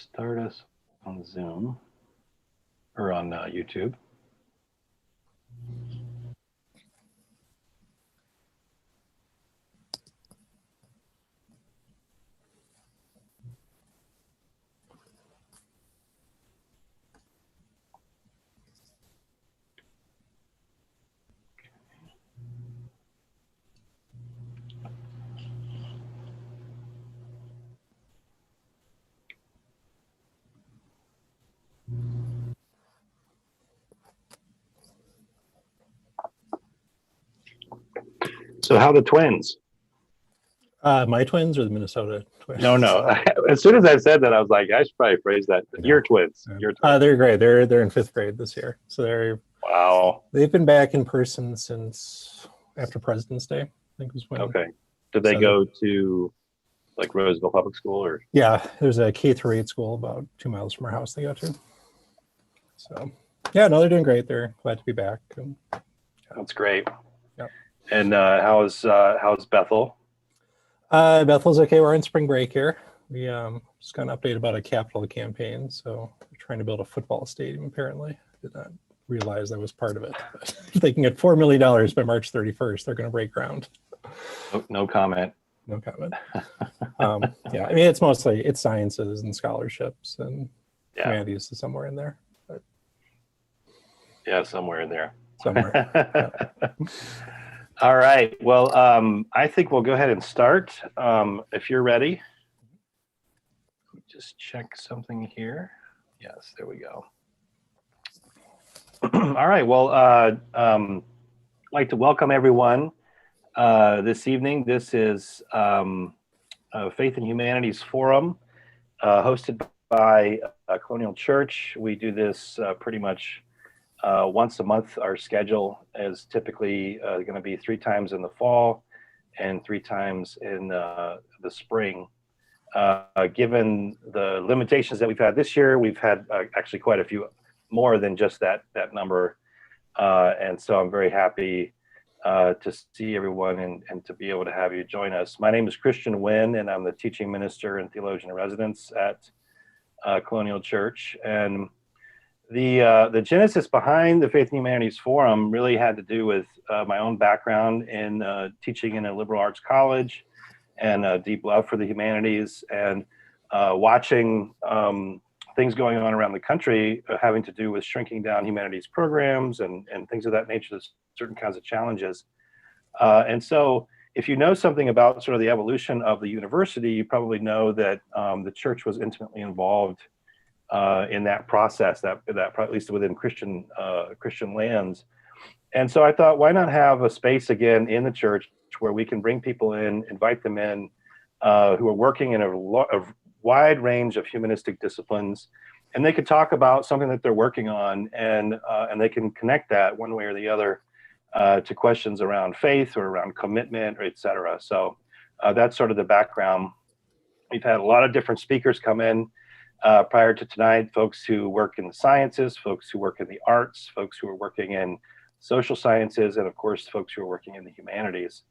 start us on Zoom or on YouTube. So how the twins? My twins or the Minnesota twins? No. As soon as I said that, I was like, I should probably phrase that. Your twins. Yeah. Your twins. They're great. They're in 5th grade this year. So Wow. they've been back in person since after President's Day, I think was when. Okay. Did they go to like Roseville Public School or? Yeah, there's a K-8 school about 2 miles from our house they go to. So yeah, no, they're doing great. They're glad to be back. And, That's great. Yep. And how's Bethel? Bethel's okay. We're in spring break here. We just got an update about a capital campaign. So we're trying to build a football stadium, apparently. Did not realize that was part of it. But if they can get $4 million by March 31st, they're going to break ground. No comment. No comment. Yeah, I mean, it's sciences and scholarships and humanities is somewhere in there. But yeah, somewhere in there. Somewhere. Yeah. All right. Well, I think we'll go ahead and start. If you're ready. Just check something here. Yes, there we go. All right. Well, I'd like to welcome everyone this evening. This is Faith and Humanities Forum, hosted by Colonial Church. We do this pretty much once a month. Our schedule is typically going to be 3 times in the fall and 3 times in the spring. Given the limitations that we've had this year, we've had actually quite a few more than just that number. And so I'm very happy to see everyone and to be able to have you join us. My name is Christian Wynn, and I'm the teaching minister and theologian in residence at Colonial Church. And the genesis behind the Faith and Humanities Forum really had to do with my own background in teaching in a liberal arts college and a deep love for the humanities and watching things going on around the country having to do with shrinking down humanities programs and things of that nature, certain kinds of challenges. And so if you know something about sort of the evolution of the university, you probably know that the church was intimately involved in that process, that at least within Christian lands. And so I thought, why not have a space again in the church where we can bring people in, invite them in, who are working in a wide range of humanistic disciplines, and they could talk about something that they're working on, and they can connect that one way or the other to questions around faith or around commitment, or et cetera. So that's sort of the background. We've had a lot of different speakers come in prior to tonight, folks who work in the sciences, folks who work in the arts, folks who are working in social sciences, and of course, folks who are working in the humanities.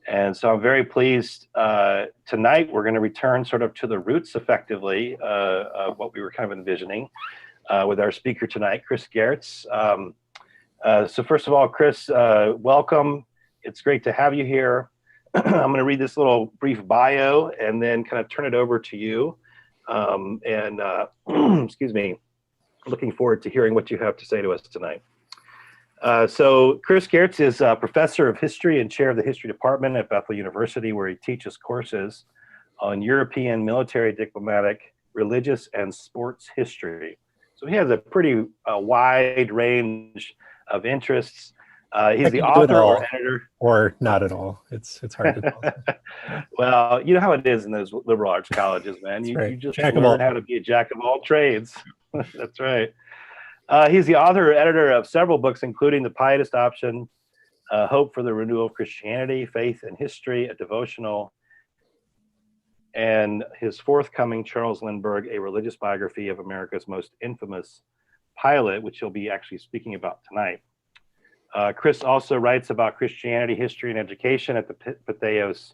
And so I'm very pleased. Tonight, we're going to return sort of to the roots, effectively, of what we were kind of envisioning with our speaker tonight, Chris Gehrz. So first of all, Chris, welcome. It's great to have you here. I'm going to read this little brief bio and then kind of turn it over to you. Excuse me, looking forward to hearing what you have to say to us tonight. So Chris Gehrz is a professor of history and chair of the history department at Bethel University, where he teaches courses on European military, diplomatic, religious, and sports history. So he has a pretty wide range of interests. He's the author or editor. Or not at all. It's hard to tell. Well, you know how it is in those liberal arts colleges, man. You just learn how to be a jack of all trades. That's right. He's the author or editor of several books, including The Pietist Option, Hope for the Renewal of Christianity, Faith and History, a devotional, and his forthcoming Charles Lindbergh, A Religious Biography of America's Most Infamous Pilot, which he'll be actually speaking about tonight. Chris also writes about Christianity, history, and education at the Patheos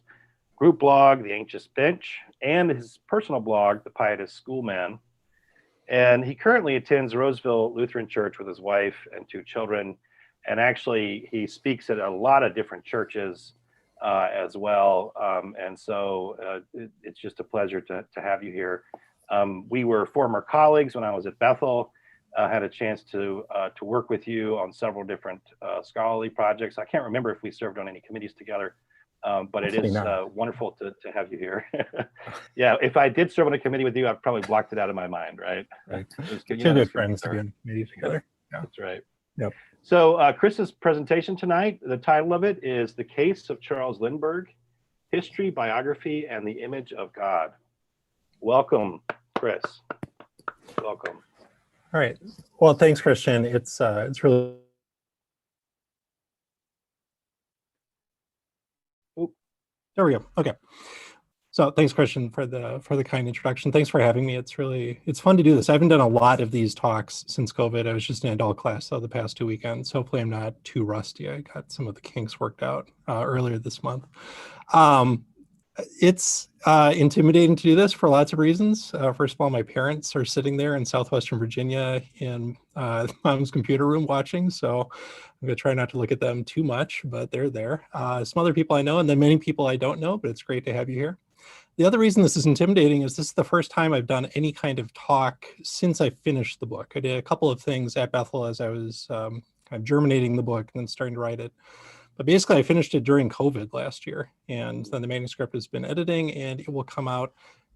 group blog, The Anxious Bench, and his personal blog, The Pietist Schoolman. And he currently attends Roseville Lutheran Church with his wife and 2 children. And actually, he speaks at a lot of different churches as well. And so it's just a pleasure to have you here. We were former colleagues when I was at Bethel. Had a chance to work with you on several different scholarly projects. I can't remember if we served on any committees together, but it is wonderful to have you here. Yeah, if I did serve on a committee with you, I've probably blocked it out of my mind, right? Right. Two good friends to be on committees together. Yeah. That's right. Yep. So Chris's presentation tonight, the title of it is The Case of Charles Lindbergh, History, Biography, and the Image of God. Welcome, Chris. Welcome. All right. Well, thanks, Christian. It's really. Oop. There we go. Okay. So thanks, Christian, for the kind introduction. Thanks for having me. It's fun to do this. I haven't done a lot of these talks since COVID. I was just in adult class the past 2 weekends. Hopefully I'm not too rusty. I got some of the kinks worked out earlier this month. It's intimidating to do this for lots of reasons. First of all, my parents are sitting there in Southwestern Virginia in mom's computer room watching. So I'm going to try not to look at them too much, but they're there. Some other people I know, and then many people I don't know, but it's great to have you here. The other reason this is intimidating is this is the first time I've done any kind of talk since I finished the book. I did a couple of things at Bethel as I was kind of germinating the book and then starting to write it. But basically, I finished it during COVID last year, and then the manuscript has been editing, and it will come out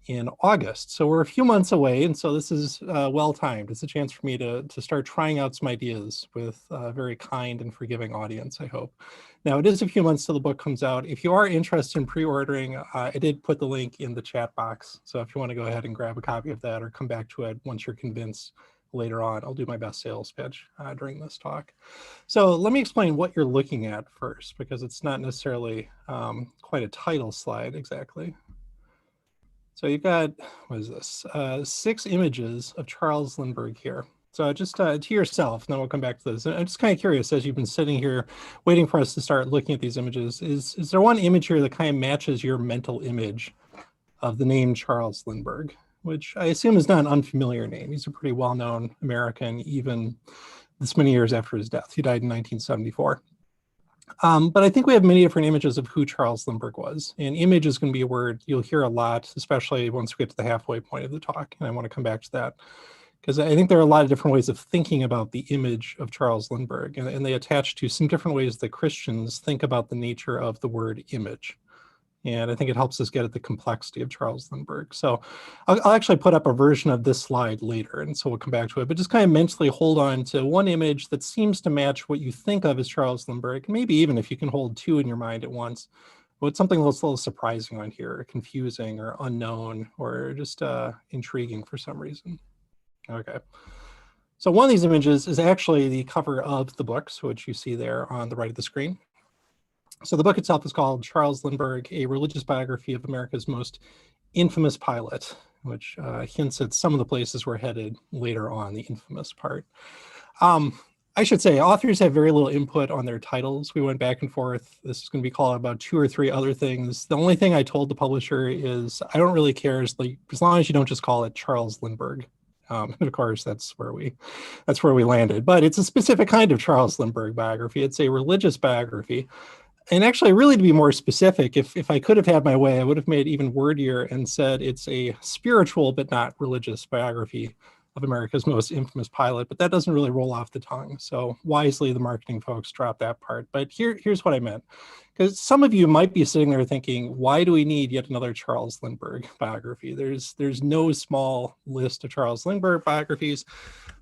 in August. So we're a few months away, and so this is well-timed. It's a chance for me to start trying out some ideas with a very kind and forgiving audience, I hope. Now, it is a few months till the book comes out. If you are interested in pre-ordering, I did put the link in the chat box. So if you want to go ahead and grab a copy of that or come back to it once you're convinced later on, I'll do my best sales pitch during this talk. So let me explain what you're looking at first, because it's not necessarily quite a title slide exactly. So you've got, what is this? 6 images of Charles Lindbergh here. So just to yourself, and then we'll come back to this. I'm just kind of curious, as you've been sitting here waiting for us to start looking at these images, is there one image here that kind of matches your mental image of the name Charles Lindbergh, which I assume is not an unfamiliar name. He's a pretty well-known American, even this many years after his death. He died in 1974. But I think we have many different images of who Charles Lindbergh was. And image is going to be a word you'll hear a lot, especially once we get to the halfway point of the talk. And I want to come back to that, because I think there are a lot of different ways of thinking about the image of Charles Lindbergh. And they attach to some different ways that Christians think about the nature of the word image. And I think it helps us get at the complexity of Charles Lindbergh. So I'll actually put up a version of this slide later, and so we'll come back to it. But just kind of mentally hold on to one image that seems to match what you think of as Charles Lindbergh, maybe even if you can hold 2 in your mind at once. But something that's a little surprising on here, or confusing, or unknown, or just intriguing for some reason. Okay. So one of these images is actually the cover of the book, which you see there on the right of the screen. So the book itself is called Charles Lindbergh, A Religious Biography of America's Most Infamous Pilot, which hints at some of the places we're headed later on, the infamous part. I should say authors have very little input on their titles. We went back and forth. This is going to be called about 2 or 3 other things. The only thing I told the publisher is I don't really care as long as you don't just call it Charles Lindbergh. And of course, that's where we landed. But it's a specific kind of Charles Lindbergh biography. It's a religious biography. And actually, really, to be more specific, if I could have had my way, I would have made it even wordier and said it's a spiritual but not religious biography of America's most infamous pilot. But that doesn't really roll off the tongue. So wisely, the marketing folks dropped that part. But here's what I meant. Because some of you might be sitting there thinking, why do we need yet another Charles Lindbergh biography? There's no small list of Charles Lindbergh biographies.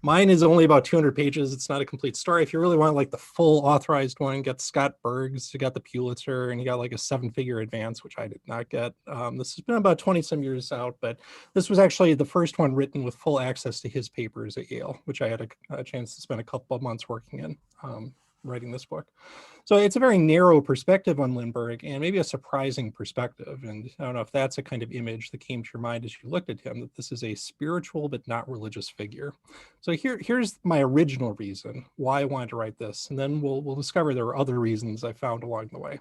Mine is only about 200 pages. It's not a complete story. If you really want like the full authorized one, get Scott Berg's, you got the Pulitzer, and you got like a 7-figure advance, which I did not get. This has been about 20 some years out, but this was actually the first one written with full access to his papers at Yale, which I had a chance to spend a couple of months working in. Writing this book. So it's a very narrow perspective on Lindbergh, and maybe a surprising perspective. And I don't know if that's a kind of image that came to your mind as you looked at him, that this is a spiritual but not religious figure. So here's my original reason why I wanted to write this, and then we'll discover there are other reasons I found along the way.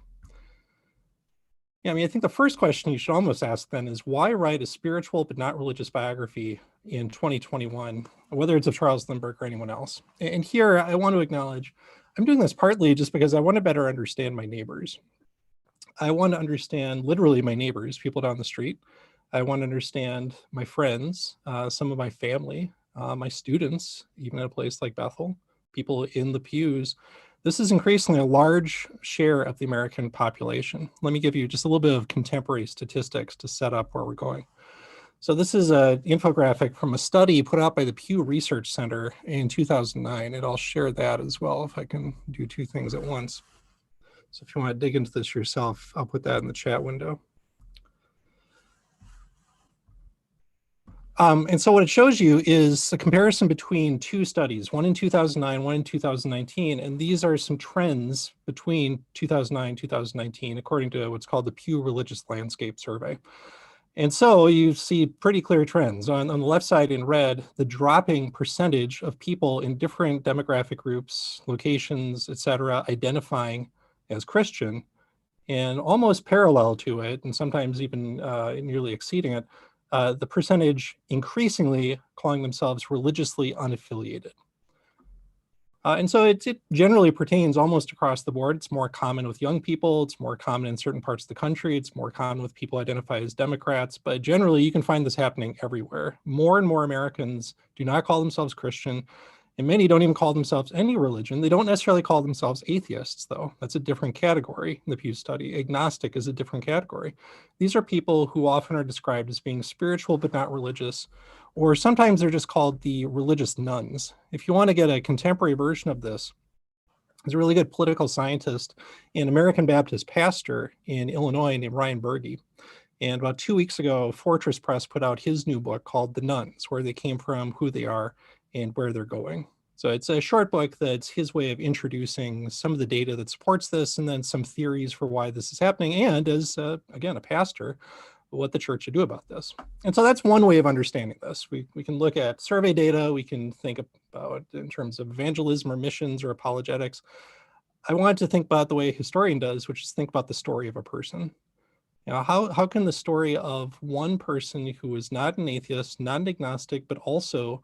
Yeah, I mean, I think the first question you should almost ask then is why write a spiritual but not religious biography in 2021, whether it's of Charles Lindbergh or anyone else? And here I want to acknowledge I'm doing this partly just because I want to better understand my neighbors. I want to understand literally my neighbors, people down the street. I want to understand my friends, some of my family, my students, even at a place like Bethel, people in the pews. This is increasingly a large share of the American population. Let me give you just a little bit of contemporary statistics to set up where we're going. So this is an infographic from a study put out by the Pew Research Center in 2009, and I'll share that as well if I can do two things at once. So if you want to dig into this yourself, I'll put that in the chat window. And so what it shows you is a comparison between two studies, one in 2009, one in 2019. And these are some trends between 2009 and 2019, according to what's called the Pew Religious Landscape Survey. And so you see pretty clear trends. On the left side in red, the dropping percentage of people in different demographic groups, locations, et cetera, identifying as Christian, and almost parallel to it, and sometimes even nearly exceeding it, the percentage increasingly calling themselves religiously unaffiliated. And so it generally pertains almost across the board. It's more common with young people. It's more common in certain parts of the country. It's more common with people identified as Democrats. But generally, you can find this happening everywhere. More and more Americans do not call themselves Christian. And many don't even call themselves any religion. They don't necessarily call themselves atheists, though. That's a different category in the Pew study. Agnostic is a different category. These are people who often are described as being spiritual but not religious, or sometimes they're just called the religious nuns. If you want to get a contemporary version of this, there's a really good political scientist and American Baptist pastor in Illinois named Ryan Berge. And about 2 weeks ago, Fortress Press put out his new book called The Nuns, where they came from, who they are, and where they're going. So it's a short book that's his way of introducing some of the data that supports this, and then some theories for why this is happening, and as, again, a pastor, what the church should do about this. And so that's one way of understanding this. We can look at survey data, we can think about in terms of evangelism or missions or apologetics. I wanted to think about the way a historian does, which is think about the story of a person. You know, how can the story of one person who is not an atheist, not an agnostic, but also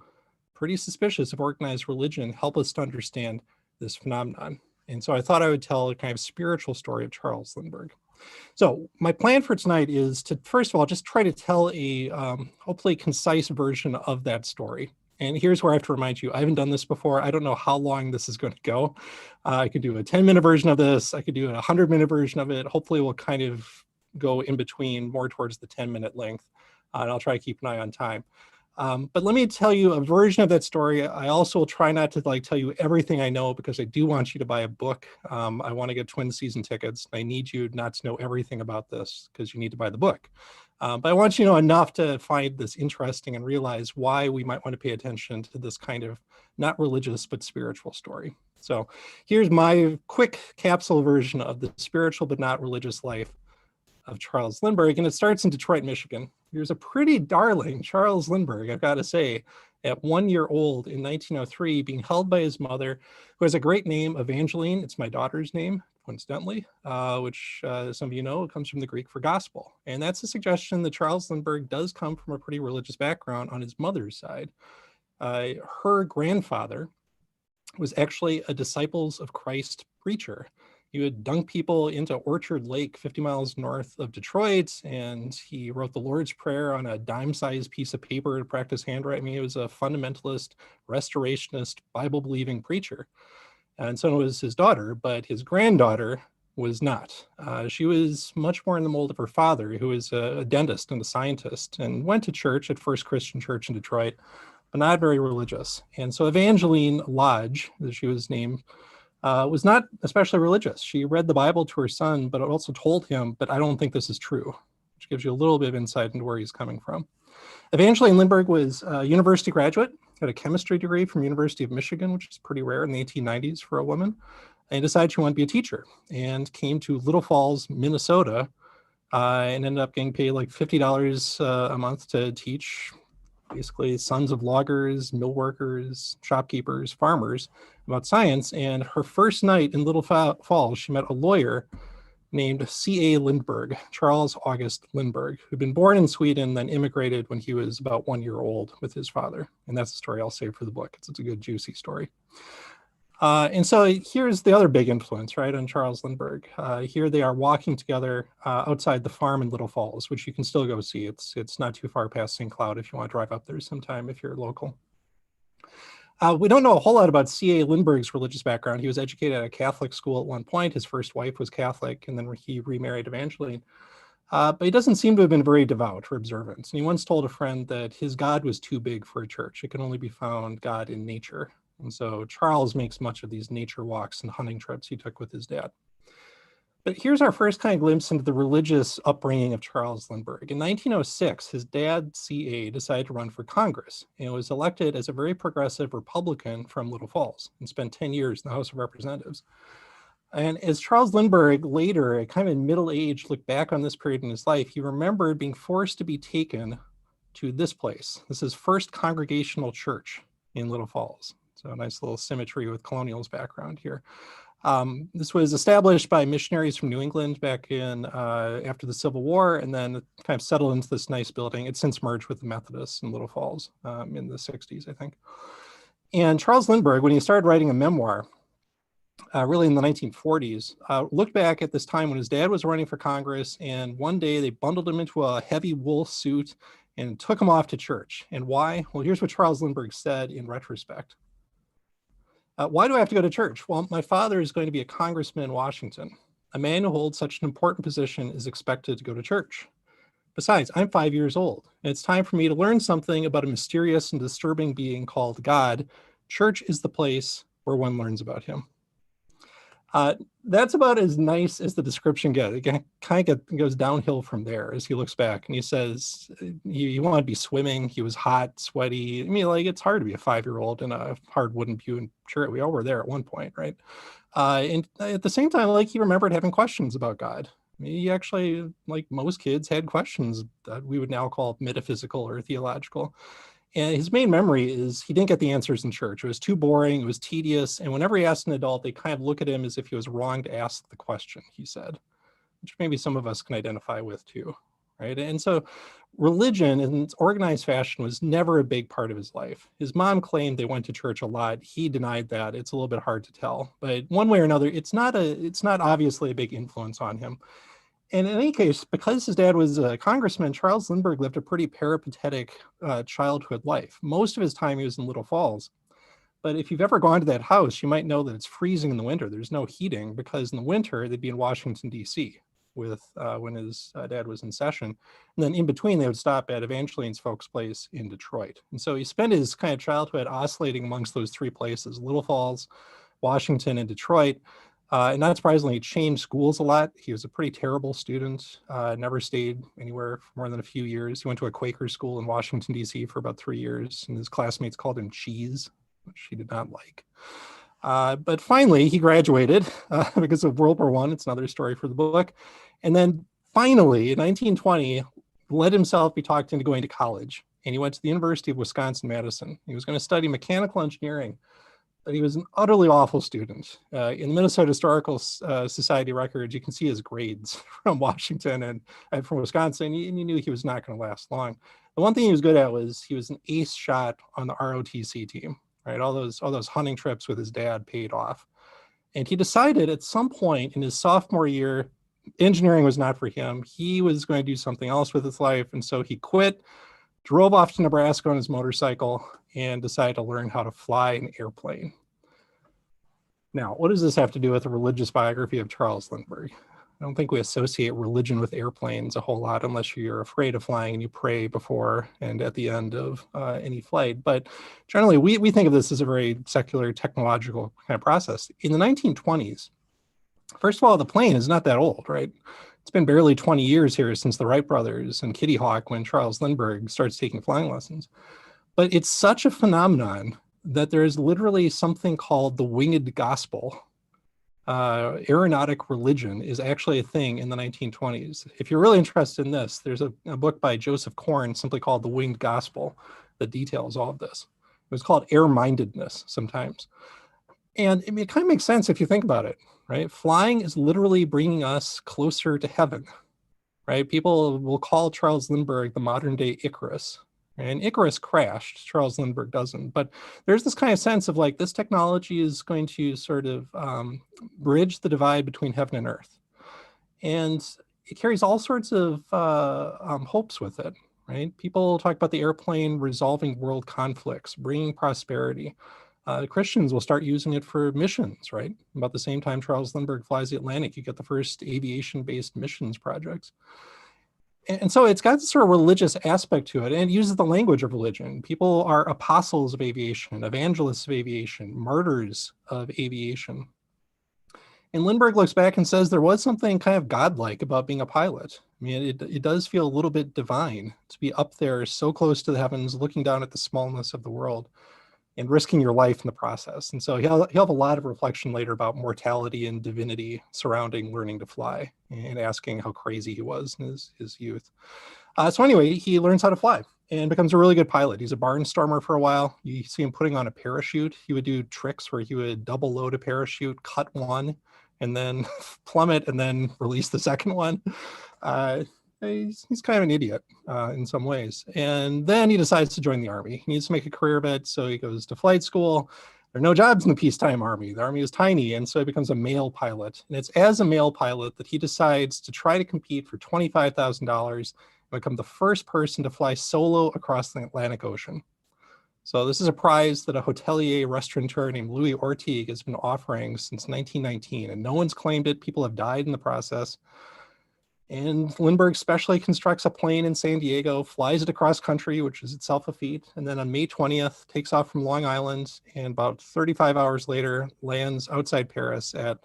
pretty suspicious of organized religion help us to understand this phenomenon? And so I thought I would tell a kind of spiritual story of Charles Lindbergh. So my plan for tonight is to, first of all, just try to tell a hopefully concise version of that story. And here's where I have to remind you, I haven't done this before. I don't know how long this is going to go. I could do a 10-minute version of this. I could do a 100-minute version of it. Hopefully we'll kind of go in between, more towards the 10-minute length. And I'll try to keep an eye on time. But let me tell you a version of that story. I also will try not to tell you everything I know, because I do want you to buy a book. I want to get twin season tickets. I need you not to know everything about this, because you need to buy the book. But I want you to know enough to find this interesting and realize why we might want to pay attention to this kind of not religious but spiritual story. So here's my quick capsule version of the spiritual but not religious life of Charles Lindbergh, and it starts in Detroit, Michigan. Here's a pretty darling Charles Lindbergh, I've got to say, at 1 year old in 1903, being held by his mother, who has a great name, Evangeline. It's my daughter's name, coincidentally, which some of you know comes from the Greek for gospel. And that's a suggestion that Charles Lindbergh does come from a pretty religious background on his mother's side. Her grandfather was actually a Disciples of Christ preacher. He would dunk people into Orchard Lake, 50 miles north of Detroit, and he wrote the Lord's Prayer on a dime-sized piece of paper to practice handwriting. He was a fundamentalist, restorationist, Bible-believing preacher. And so was his daughter, but his granddaughter was not. She was much more in the mold of her father, who was a dentist and a scientist, and went to church at First Christian Church in Detroit, but not very religious. And so Evangeline Lodge, as she was named, was not especially religious. She read the Bible to her son, but it also told him, but I don't think this is true, which gives you a little bit of insight into where he's coming from. Evangeline Lindbergh was a university graduate, got a chemistry degree from University of Michigan, which is pretty rare in the 1890s for a woman, and decided she wanted to be a teacher, and came to Little Falls, Minnesota, and ended up getting paid like $50 a month to teach basically sons of loggers, mill workers, shopkeepers, farmers about science. And her first night in Little Falls, she met a lawyer named C.A. Lindbergh, Charles August Lindbergh, who'd been born in Sweden, then immigrated when he was about 1 year old with his father. And that's the story I'll save for the book. It's a good, juicy story. And so here's the other big influence, right, on Charles Lindbergh. Here they are walking together outside the farm in Little Falls, which you can still go see. It's not too far past St. Cloud if you want to drive up there sometime if you're local. We don't know a whole lot about C.A. Lindbergh's religious background. He was educated at a Catholic school at one point. His first wife was Catholic, and then he remarried Evangeline. But he doesn't seem to have been very devout or observant. And he once told a friend that his God was too big for a church. It can only be found God in nature. And so Charles makes much of these nature walks and hunting trips he took with his dad. But here's our first kind of glimpse into the religious upbringing of Charles Lindbergh. In 1906, his dad, C.A., decided to run for Congress and was elected as a very progressive Republican from Little Falls and spent 10 years in the House of Representatives. And as Charles Lindbergh later, kind of in middle age, looked back on this period in his life, he remembered being forced to be taken to this place. This is First Congregational Church in Little Falls. So a nice little symmetry with Colonial's background here. This was established by missionaries from New England back in after the Civil War, and then kind of settled into this nice building. It's since merged with the Methodists in Little Falls in the 60s, I think. And Charles Lindbergh, when he started writing a memoir, really in the 1940s, looked back at this time when his dad was running for Congress, and one day they bundled him into a heavy wool suit and took him off to church. And why? Well, here's what Charles Lindbergh said in retrospect. Why do I have to go to church? Well, my father is going to be a congressman in Washington. A man who holds such an important position is expected to go to church. Besides, I'm 5 years old, and it's time for me to learn something about a mysterious and disturbing being called God. Church is the place where one learns about him. That's about as nice as the description gets. It kind of goes downhill from there as he looks back, and he says he wanted to be swimming. He was hot, sweaty. I mean, like, it's hard to be a 5-year-old in a hard wooden pew in church. We all were there at one point, right? And at the same time, like, he remembered having questions about God. He actually, like most kids, had questions that we would now call metaphysical or theological. And his main memory is he didn't get the answers in church. It was too boring. It was tedious. And whenever he asked an adult, they kind of look at him as if he was wrong to ask the question, he said, which maybe some of us can identify with too, right? And so religion in its organized fashion was never a big part of his life. His mom claimed they went to church a lot. He denied that. It's a little bit hard to tell. But one way or another, it's not obviously a big influence on him. And in any case, because his dad was a congressman, Charles Lindbergh lived a pretty peripatetic childhood life. Most of his time he was in Little Falls. But if you've ever gone to that house, you might know that it's freezing in the winter. There's no heating because in the winter they'd be in Washington, D.C. with when his dad was in session. And then in between, they would stop at Evangeline's folks' place in Detroit. And so he spent his kind of childhood oscillating amongst those three places, Little Falls, Washington, and Detroit. And not surprisingly, he changed schools a lot. He was a pretty terrible student, never stayed anywhere for more than a few years. He went to a Quaker school in Washington, D.C. for about 3 years, and his classmates called him Cheese, which he did not like. But finally, he graduated because of World War I. It's another story for the book. And then finally, in 1920, let himself be talked into going to college. And he went to the University of Wisconsin-Madison. He was going to study mechanical engineering. But he was an utterly awful student. In the Minnesota Historical Society records, you can see his grades from Washington and from Wisconsin, and you knew he was not going to last long. The one thing he was good at was he was an ace shot on the ROTC team, right? All those hunting trips with his dad paid off. And he decided at some point in his sophomore year, engineering was not for him. He was going to do something else with his life, and so he quit, drove off to Nebraska on his motorcycle, and decided to learn how to fly an airplane. Now, what does this have to do with the religious biography of Charles Lindbergh? I don't think we associate religion with airplanes a whole lot unless you're afraid of flying and you pray before and at the end of any flight. But generally, we think of this as a very secular, technological kind of process. In the 1920s, first of all, the plane is not that old, right? It's been barely 20 years here since the Wright brothers and Kitty Hawk when Charles Lindbergh starts taking flying lessons. But it's such a phenomenon that there is literally something called the winged gospel. Aeronautic religion is actually a thing in the 1920s. If you're really interested in this, there's a book by Joseph Korn simply called The Winged Gospel that details all of this. It was called air-mindedness sometimes. And I mean, it kind of makes sense if you think about it, right? Flying is literally bringing us closer to heaven, right? People will call Charles Lindbergh the modern day Icarus. And Icarus crashed, Charles Lindbergh doesn't. But there's this kind of sense of like, this technology is going to sort of bridge the divide between heaven and earth. And it carries all sorts of hopes with it, right? People talk about the airplane resolving world conflicts, bringing prosperity. Christians will start using it for missions, right? About the same time Charles Lindbergh flies the Atlantic, you get the first aviation-based missions projects. And so it's got this sort of religious aspect to it, and it uses the language of religion. People are apostles of aviation, evangelists of aviation, martyrs of aviation. And Lindbergh looks back and says there was something kind of godlike about being a pilot. I mean, it does feel a little bit divine to be up there so close to the heavens, looking down at the smallness of the world and risking your life in the process. And so he'll have a lot of reflection later about mortality and divinity surrounding learning to fly and asking how crazy he was in his youth. So anyway, he learns how to fly and becomes a really good pilot. He's a barnstormer for a while. You see him putting on a parachute. He would do tricks where he would double load a parachute, cut one, and then plummet and then release the second one. He's kind of an idiot in some ways. And then he decides to join the Army. He needs to make a career of it, so he goes to flight school. There are no jobs in the peacetime Army. The Army is tiny, and so he becomes a male pilot. And it's as a male pilot that he decides to try to compete for $25,000 and become the first person to fly solo across the Atlantic Ocean. So this is a prize that a hotelier restaurateur named Louis Ortigue has been offering since 1919, and no one's claimed it. People have died in the process. And Lindbergh specially constructs a plane in San Diego, flies it across country, which is itself a feat. And then on May 20th, takes off from Long Island, and about 35 hours later, lands outside Paris at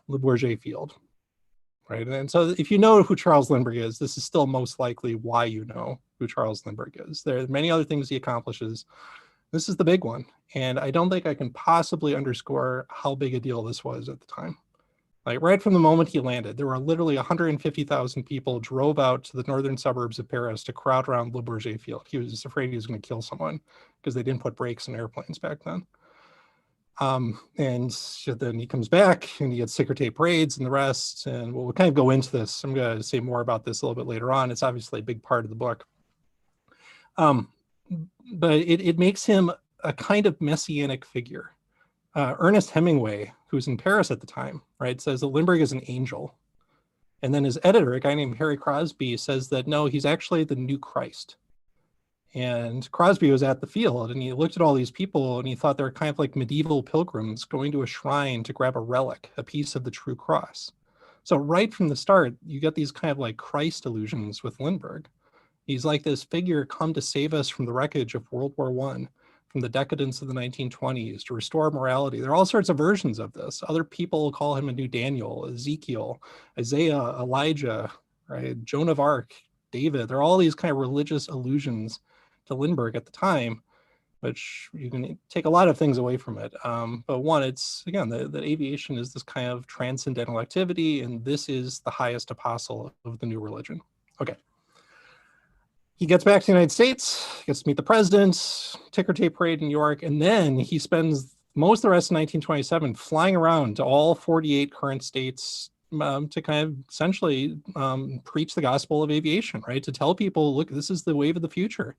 Le Bourget Field. Right. And so if you know who Charles Lindbergh is, this is still most likely why you know who Charles Lindbergh is. There are many other things he accomplishes. This is the big one. And I don't think I can possibly underscore how big a deal this was at the time. Like right from the moment he landed, there were literally 150,000 people drove out to the northern suburbs of Paris to crowd around Le Bourget Field. He was afraid he was going to kill someone because they didn't put brakes in airplanes back then. And then he comes back and he gets ticker tape parades and the rest. And we'll kind of go into this. I'm going to say more about this a little bit later on. It's obviously a big part of the book. But it makes him a kind of messianic figure. Ernest Hemingway, who's in Paris at the time, right, says that Lindbergh is an angel. And then his editor, a guy named Harry Crosby, says that no, he's actually the new Christ. And Crosby was at the field and he looked at all these people and he thought they were kind of like medieval pilgrims going to a shrine to grab a relic, a piece of the true cross. So right from the start, you get these kind of like Christ illusions with Lindbergh. He's like this figure come to save us from the wreckage of World War I, from the decadence of the 1920s, to restore morality. There are all sorts of versions of this. Other people call him a new Daniel, Ezekiel, Isaiah, Elijah, right? Joan of Arc, David. There are all these kind of religious allusions to Lindbergh at the time, which you can take a lot of things away from it. But one, it's, again, that aviation is this kind of transcendental activity, and this is the highest apostle of the new religion. Okay. He gets back to the United States, gets to meet the president, ticker tape parade in New York, and then he spends most of the rest of 1927 flying around to all 48 current states to kind of essentially preach the gospel of aviation, right? To tell people, look, this is the wave of the future.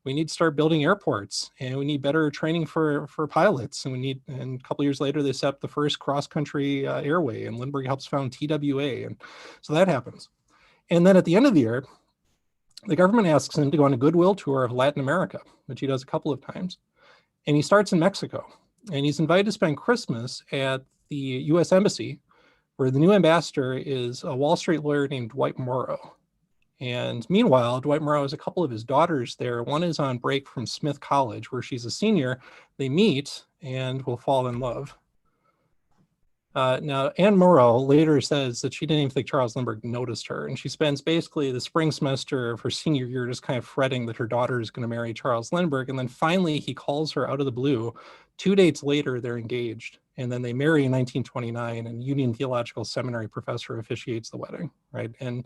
We need to start building airports, and we need better training for pilots. And and a couple of years later, they set up the first cross-country airway, and Lindbergh helps found TWA. And so that happens. And then at the end of the year, the government asks him to go on a goodwill tour of Latin America, which he does a couple of times. And he starts in Mexico. And he's invited to spend Christmas at the US Embassy, where the new ambassador is a Wall Street lawyer named Dwight Morrow. And meanwhile, Dwight Morrow has a couple of his daughters there. One is on break from Smith College, where she's a senior. They meet and will fall in love. Now, Anne Morrow later says that she didn't even think Charles Lindbergh noticed her. And she spends basically the spring semester of her senior year just kind of fretting that her daughter is going to marry Charles Lindbergh. And then finally, he calls her out of the blue. 2 dates later, they're engaged. And then they marry in 1929, and Union Theological Seminary professor officiates the wedding, right? And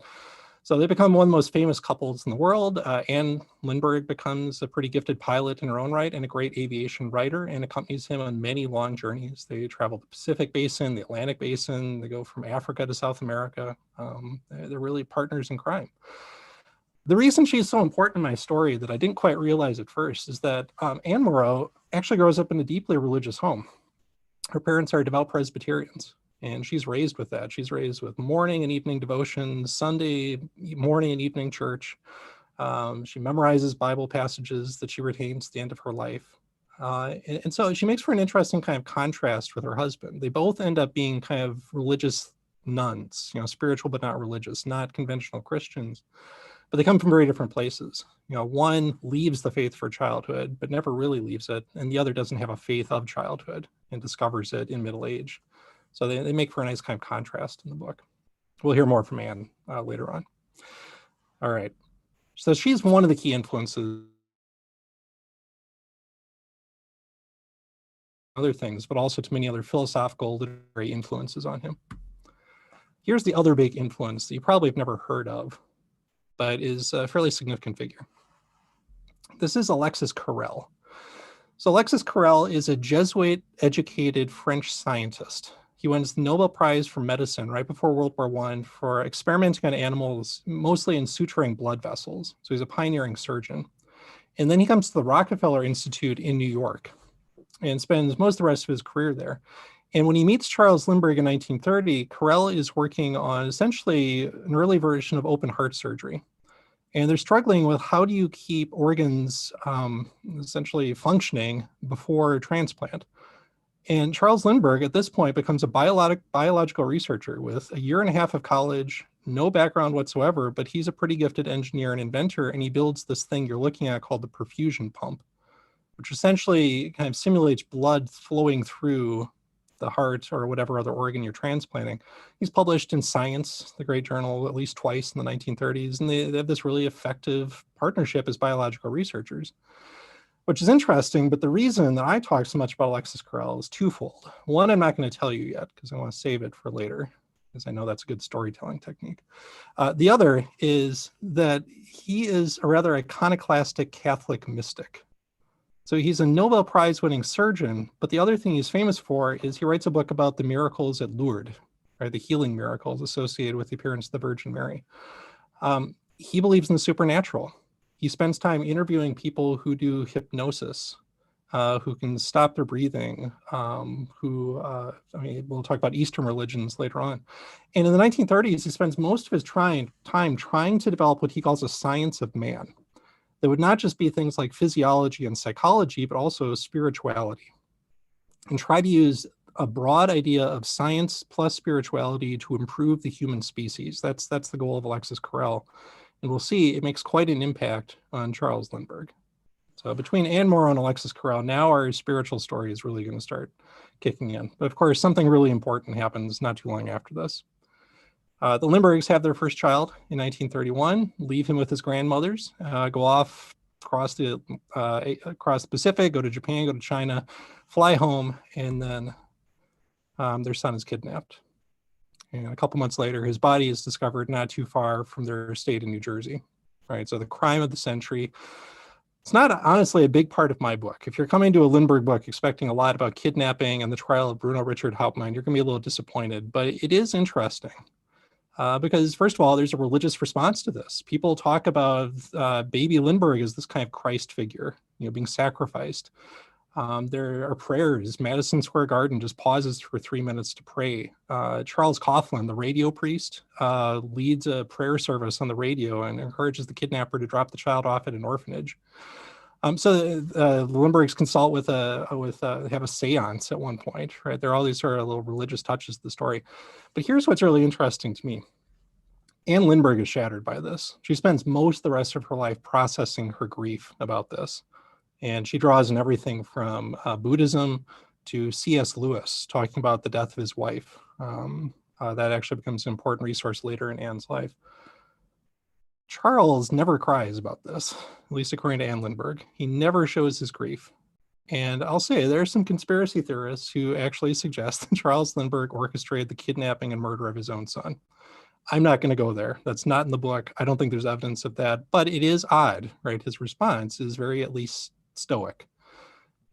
So they become one of the most famous couples in the world. Anne Lindbergh becomes a pretty gifted pilot in her own right and a great aviation writer, and accompanies him on many long journeys. They travel the Pacific Basin, the Atlantic Basin. They go from Africa to South America. They're really partners in crime. The reason she's so important in my story that I didn't quite realize at first is that Anne Moreau actually grows up in a deeply religious home. Her parents are devout Presbyterians, and she's raised with that. She's raised with morning and evening devotions, Sunday morning and evening church. She memorizes Bible passages that she retains at the end of her life. And so she makes for an interesting kind of contrast with her husband. They both end up being kind of religious nuns, spiritual but not religious, not conventional Christians. But they come from very different places. One leaves the faith for childhood, but never really leaves it. And the other doesn't have a faith of childhood and discovers it in middle age. So they make for a nice kind of contrast in the book. We'll hear more from Anne later on. All right. So she's one of the key influences. Other things, but also to many other philosophical, literary influences on him. Here's the other big influence that you probably have never heard of, but is a fairly significant figure. This is Alexis Carell. So Alexis Carell is a Jesuit-educated French scientist. He wins the Nobel Prize for Medicine right before World War I for experimenting on animals, mostly in suturing blood vessels. So he's a pioneering surgeon. And then he comes to the Rockefeller Institute in New York and spends most of the rest of his career there. And when he meets Charles Lindbergh in 1930, Carell is working on essentially an early version of open heart surgery. And they're struggling with how do you keep organs essentially functioning before transplant. And Charles Lindbergh at this point becomes a biological researcher with a year and a half of college, no background whatsoever, but he's a pretty gifted engineer and inventor, and he builds this thing you're looking at called the perfusion pump, which essentially kind of simulates blood flowing through the heart or whatever other organ you're transplanting. He's published in Science, the great journal, at least twice in the 1930s, and they have this really effective partnership as biological researchers, which is interesting. But the reason that I talk so much about Alexis Carell is twofold. One, I'm not going to tell you yet because I want to save it for later, because I know that's a good storytelling technique. The other is that he is a rather iconoclastic Catholic mystic. So he's a Nobel Prize winning surgeon, but the other thing he's famous for is he writes a book about the miracles at Lourdes, right? The healing miracles associated with the appearance of the Virgin Mary. He believes in the supernatural. He spends time interviewing people who do hypnosis, who can stop their breathing, we'll talk about Eastern religions later on. And in the 1930s, he spends most of his time trying to develop what he calls a science of man. That would not just be things like physiology and psychology, but also spirituality, and try to use a broad idea of science plus spirituality to improve the human species. That's the goal of Alexis Carell. And we'll see it makes quite an impact on Charles Lindbergh. So between Anne Moreau and Alexis Carell, now our spiritual story is really going to start kicking in. But of course, something really important happens not too long after this. The Lindberghs have their first child in 1931, leave him with his grandmothers, go off across the Pacific, go to Japan, go to China, fly home, and then their son is kidnapped. And a couple months later, his body is discovered not too far from their estate in New Jersey. Right, so the crime of the century. It's not honestly a big part of my book. If you're coming to a Lindbergh book expecting a lot about kidnapping and the trial of Bruno Richard Hauptmann, you're going to be a little disappointed, but it is interesting. Because first of all, there's a religious response to this. People talk about baby Lindbergh as this kind of Christ figure, being sacrificed. There are prayers. Madison Square Garden just pauses for 3 minutes to pray. Charles Coughlin, the radio priest, leads a prayer service on the radio and encourages the kidnapper to drop the child off at an orphanage. So the Lindberghs consult have a seance at one point, right? There are all these sort of little religious touches to the story. But here's what's really interesting to me. Anne Lindbergh is shattered by this. She spends most of the rest of her life processing her grief about this. And she draws in everything from Buddhism to C.S. Lewis, talking about the death of his wife. That actually becomes an important resource later in Anne's life. Charles never cries about this, at least according to Anne Lindbergh. He never shows his grief. And I'll say there are some conspiracy theorists who actually suggest that Charles Lindbergh orchestrated the kidnapping and murder of his own son. I'm not going to go there. That's not in the book. I don't think there's evidence of that, but it is odd, right? His response is very, at least, stoic.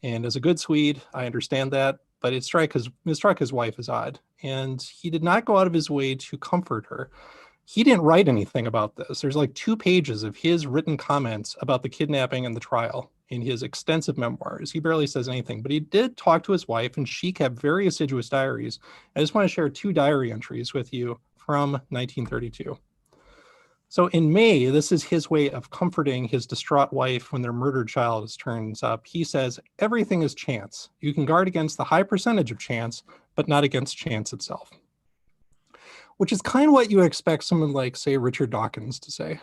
And as a good Swede, I understand that, but it struck his wife as odd. And he did not go out of his way to comfort her. He didn't write anything about this. There's like 2 pages of his written comments about the kidnapping and the trial in his extensive memoirs. He barely says anything, but he did talk to his wife, and she kept very assiduous diaries. I just want to share 2 diary entries with you from 1932. So in May, this is his way of comforting his distraught wife when their murdered child turns up. He says, "Everything is chance. You can guard against the high percentage of chance, but not against chance itself." Which is kind of what you expect someone like, say, Richard Dawkins to say,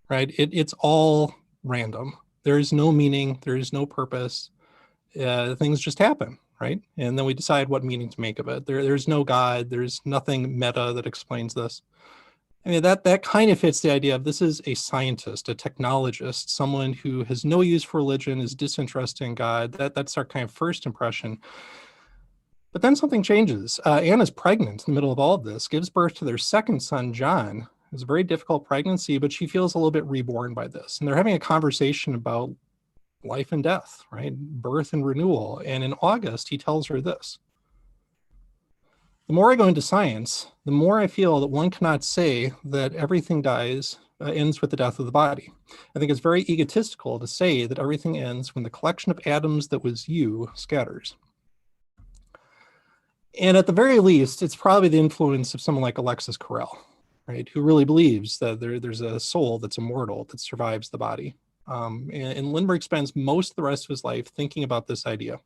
right? It's all random. There is no meaning. There is no purpose. Things just happen, right? And then we decide what meaning to make of it. There's no God. There's nothing meta that explains this. I mean, that kind of fits the idea of this is a scientist, a technologist, someone who has no use for religion, is disinterested in God. That's our kind of first impression. But then something changes. Anna's pregnant in the middle of all of this, gives birth to their second son, John. It was a very difficult pregnancy, but she feels a little bit reborn by this. And they're having a conversation about life and death, right? Birth and renewal. And in August, he tells her this: "The more I go into science, the more I feel that one cannot say that everything ends with the death of the body. I think it's very egotistical to say that everything ends when the collection of atoms that was you scatters." And at the very least, it's probably the influence of someone like Alexis Carell, right, who really believes that there's a soul that's immortal that survives the body. And Lindbergh spends most of the rest of his life thinking about this idea.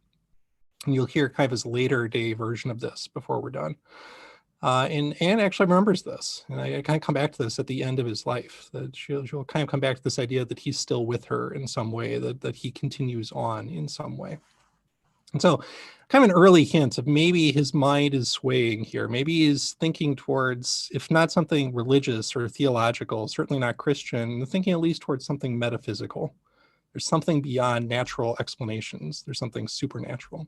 And you'll hear kind of his later day version of this before we're done. And Anne actually remembers this. And I kind of come back to this at the end of his life, that she'll kind of come back to this idea that he's still with her in some way, that he continues on in some way. And so kind of an early hint of maybe his mind is swaying here. Maybe he's thinking towards, if not something religious or theological, certainly not Christian, thinking at least towards something metaphysical. There's something beyond natural explanations. There's something supernatural.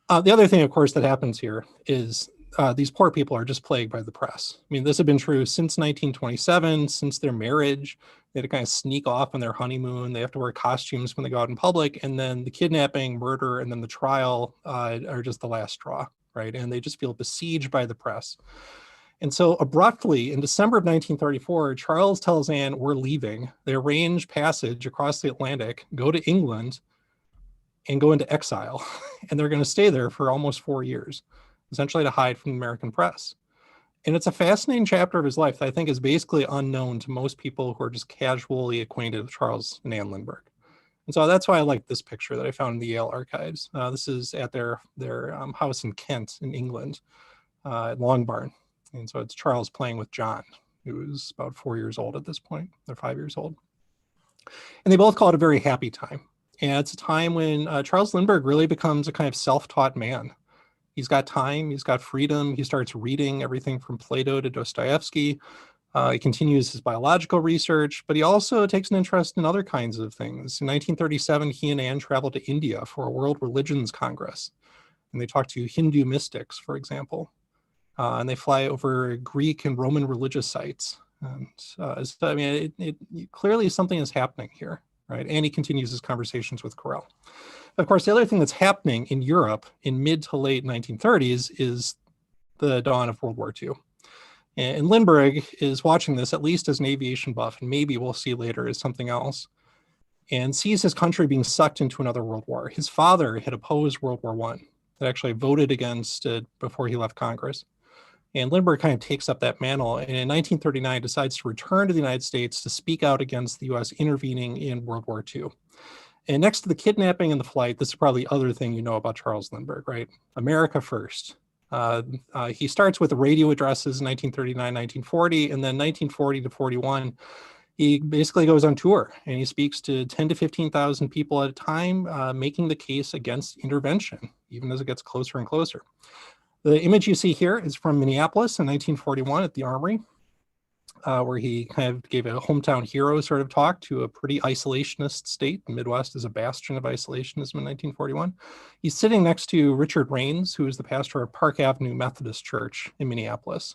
The other thing, of course, that happens here is these poor people are just plagued by the press. I mean, this had been true since 1927, since their marriage. They had to kind of sneak off on their honeymoon. They have to wear costumes when they go out in public. And then the kidnapping, murder, and then the trial are just the last straw, right? And they just feel besieged by the press. And so abruptly, in December of 1934, Charles tells Anne, "We're leaving." They arrange passage across the Atlantic, go to England, and go into exile. And they're going to stay there for almost 4 years, essentially to hide from the American press. And it's a fascinating chapter of his life that I think is basically unknown to most people who are just casually acquainted with Charles and Anne Lindbergh. And so that's why I like this picture that I found in the Yale archives. This is at their house in Kent in England, at Longbarn. And so it's Charles playing with John, who was about 4 years old at this point. They're 5 years old. And they both call it a very happy time. And it's a time when Charles Lindbergh really becomes a kind of self-taught man. He's got time, he's got freedom. He starts reading everything from Plato to Dostoevsky. He continues his biological research, but he also takes an interest in other kinds of things. In 1937, he and Anne traveled to India for a World Religions Congress. And they talk to Hindu mystics, for example. And they fly over Greek and Roman religious sites. And so, I mean, it clearly something is happening here, right? And he continues his conversations with Carell. Of course, the other thing that's happening in Europe in mid to late 1930s is the dawn of World War II. And Lindbergh is watching this, at least as an aviation buff, and maybe we'll see later as something else, and sees his country being sucked into another world war. His father had opposed World War I, had actually voted against it before he left Congress. And Lindbergh kind of takes up that mantle, and in 1939 decides to return to the United States to speak out against the US intervening in World War II. And next to the kidnapping and the flight, this is probably the other thing you know about Charles Lindbergh, right? America first. He starts with the radio addresses in 1939, 1940, and then 1940 to 41, he basically goes on tour and he speaks to 10 to 15,000 people at a time, making the case against intervention, even as it gets closer and closer. The image you see here is from Minneapolis in 1941 at the Armory, where he kind of gave a hometown hero sort of talk to a pretty isolationist state. The Midwest is a bastion of isolationism in 1941. He's sitting next to Richard Raines, who is the pastor of Park Avenue Methodist Church in Minneapolis.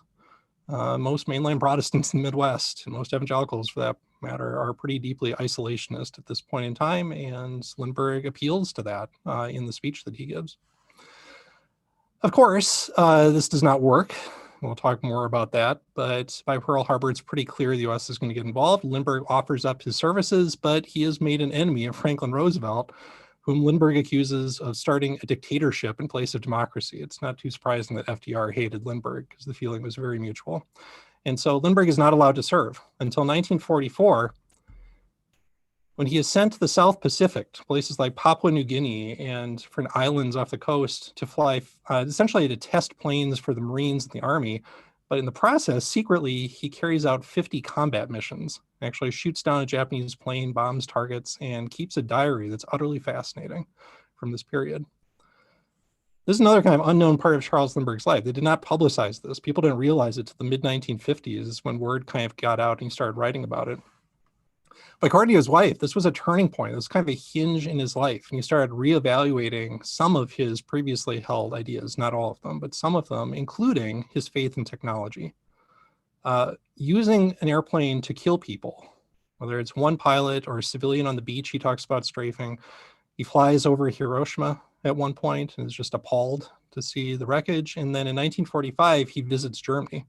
Most mainline Protestants in the Midwest, and most evangelicals for that matter, are pretty deeply isolationist at this point in time, and Lindbergh appeals to that in the speech that he gives. Of course, this does not work. We'll talk more about that, but by Pearl Harbor, it's pretty clear the U.S. is going to get involved. Lindbergh offers up his services, but he has made an enemy of Franklin Roosevelt, whom Lindbergh accuses of starting a dictatorship in place of democracy. It's not too surprising that FDR hated Lindbergh because the feeling was very mutual. And so Lindbergh is not allowed to serve until 1944, when he is sent to the South Pacific, to places like Papua New Guinea and different islands off the coast to fly, essentially to test planes for the Marines and the Army. But in the process, secretly, he carries out 50 combat missions, actually shoots down a Japanese plane, bombs targets, and keeps a diary that's utterly fascinating from this period. This is another kind of unknown part of Charles Lindbergh's life. They did not publicize this. People didn't realize it to the mid-1950s when word kind of got out and he started writing about it. But according to his wife, this was a turning point. It was kind of a hinge in his life. And he started reevaluating some of his previously held ideas, not all of them, but some of them, including his faith in technology. Using an airplane to kill people, whether it's one pilot or a civilian on the beach, he talks about strafing. He flies over Hiroshima at one point and is just appalled to see the wreckage. And then in 1945, he visits Germany.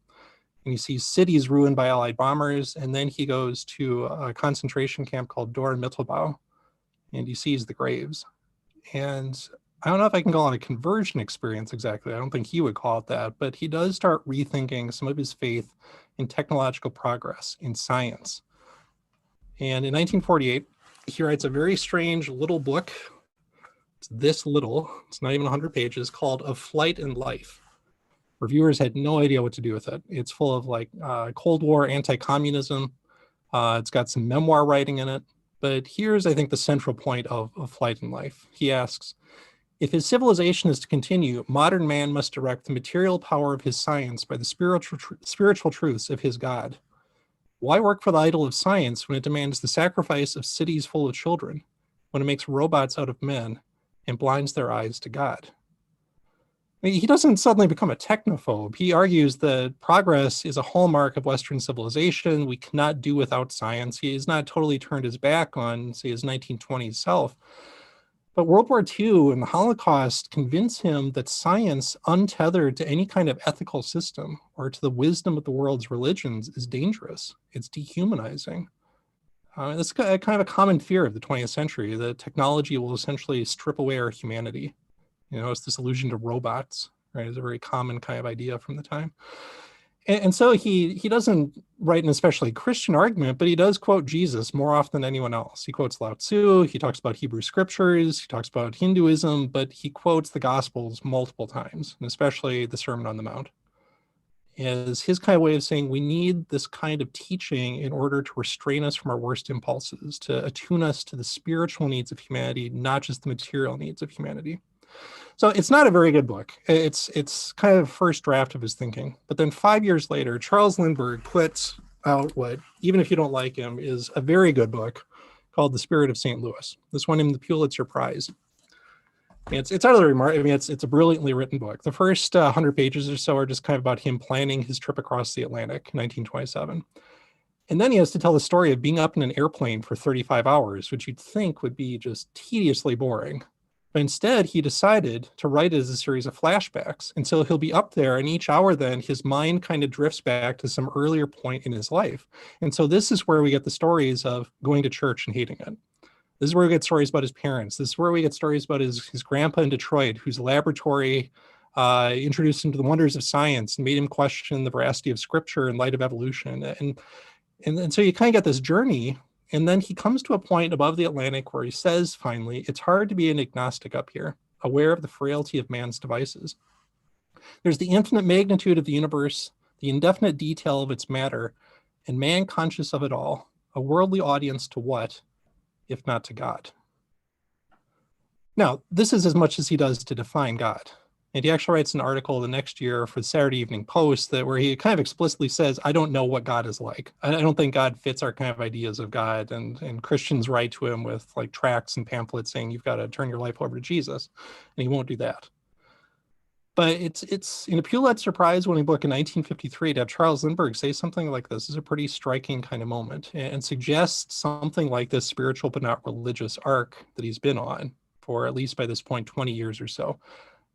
And he sees cities ruined by Allied bombers, and then he goes to a concentration camp called Dora-Mittelbau, and he sees the graves. And I don't know if I can call it a conversion experience exactly. I don't think he would call it that, but he does start rethinking some of his faith in technological progress, in science. And in 1948, he writes a very strange little book. It's this little, it's not even 100 pages, called Of Flight and Life. Reviewers had no idea what to do with it. It's full of like Cold War anti-communism. It's got some memoir writing in it. But here's, I think, the central point of Flight and Life. He asks, if his civilization is to continue, modern man must direct the material power of his science by the spiritual truths of his God. Why work for the idol of science when it demands the sacrifice of cities full of children, when it makes robots out of men and blinds their eyes to God? I mean, he doesn't suddenly become a technophobe. He argues that progress is a hallmark of Western civilization. We cannot do without science. He has not totally turned his back on, say, his 1920s self. But World War II and the Holocaust convince him that science, untethered to any kind of ethical system or to the wisdom of the world's religions, is dangerous. It's dehumanizing. That's kind of a common fear of the 20th century, that technology will essentially strip away our humanity. You know, it's this allusion to robots, right? It's a very common kind of idea from the time. And so he doesn't write an especially Christian argument, but he does quote Jesus more often than anyone else. He quotes Lao Tzu, he talks about Hebrew scriptures, he talks about Hinduism, but he quotes the Gospels multiple times, and especially the Sermon on the Mount. Is his kind of way of saying we need this kind of teaching in order to restrain us from our worst impulses, to attune us to the spiritual needs of humanity, not just the material needs of humanity. So it's not a very good book. It's kind of first draft of his thinking. But then 5 years later, Charles Lindbergh puts out what, even if you don't like him, is a very good book called The Spirit of St. Louis. This won him the Pulitzer Prize. It's utterly remarkable. I mean, it's a brilliantly written book. The first 100 pages or so are just kind of about him planning his trip across the Atlantic in 1927. And then he has to tell the story of being up in an airplane for 35 hours, which you'd think would be just tediously boring. But instead, he decided to write it as a series of flashbacks. And so he'll be up there, and each hour then his mind kind of drifts back to some earlier point in his life. And so this is where we get the stories of going to church and hating it. This is where we get stories about his parents. This is where we get stories about his grandpa in Detroit, whose laboratory introduced him to the wonders of science and made him question the veracity of scripture in light of evolution. And so you kind of get this journey. And then he comes to a point above the Atlantic where he says, finally, it's hard to be an agnostic up here, aware of the frailty of man's devices. There's the infinite magnitude of the universe, the indefinite detail of its matter, and man conscious of it all, a worldly audience to what, if not to God? Now, this is as much as he does to define God. And he actually writes an article the next year for the Saturday Evening Post where he kind of explicitly says, I don't know what God is like. I don't think God fits our kind of ideas of God. And Christians write to him with like tracts and pamphlets saying, you've got to turn your life over to Jesus. And he won't do that. But it's in a Pulitzer Prize winning book in 1953 to have Charles Lindbergh say something like this is a pretty striking kind of moment, and suggests something like this spiritual but not religious arc that he's been on for at least by this point 20 years or so.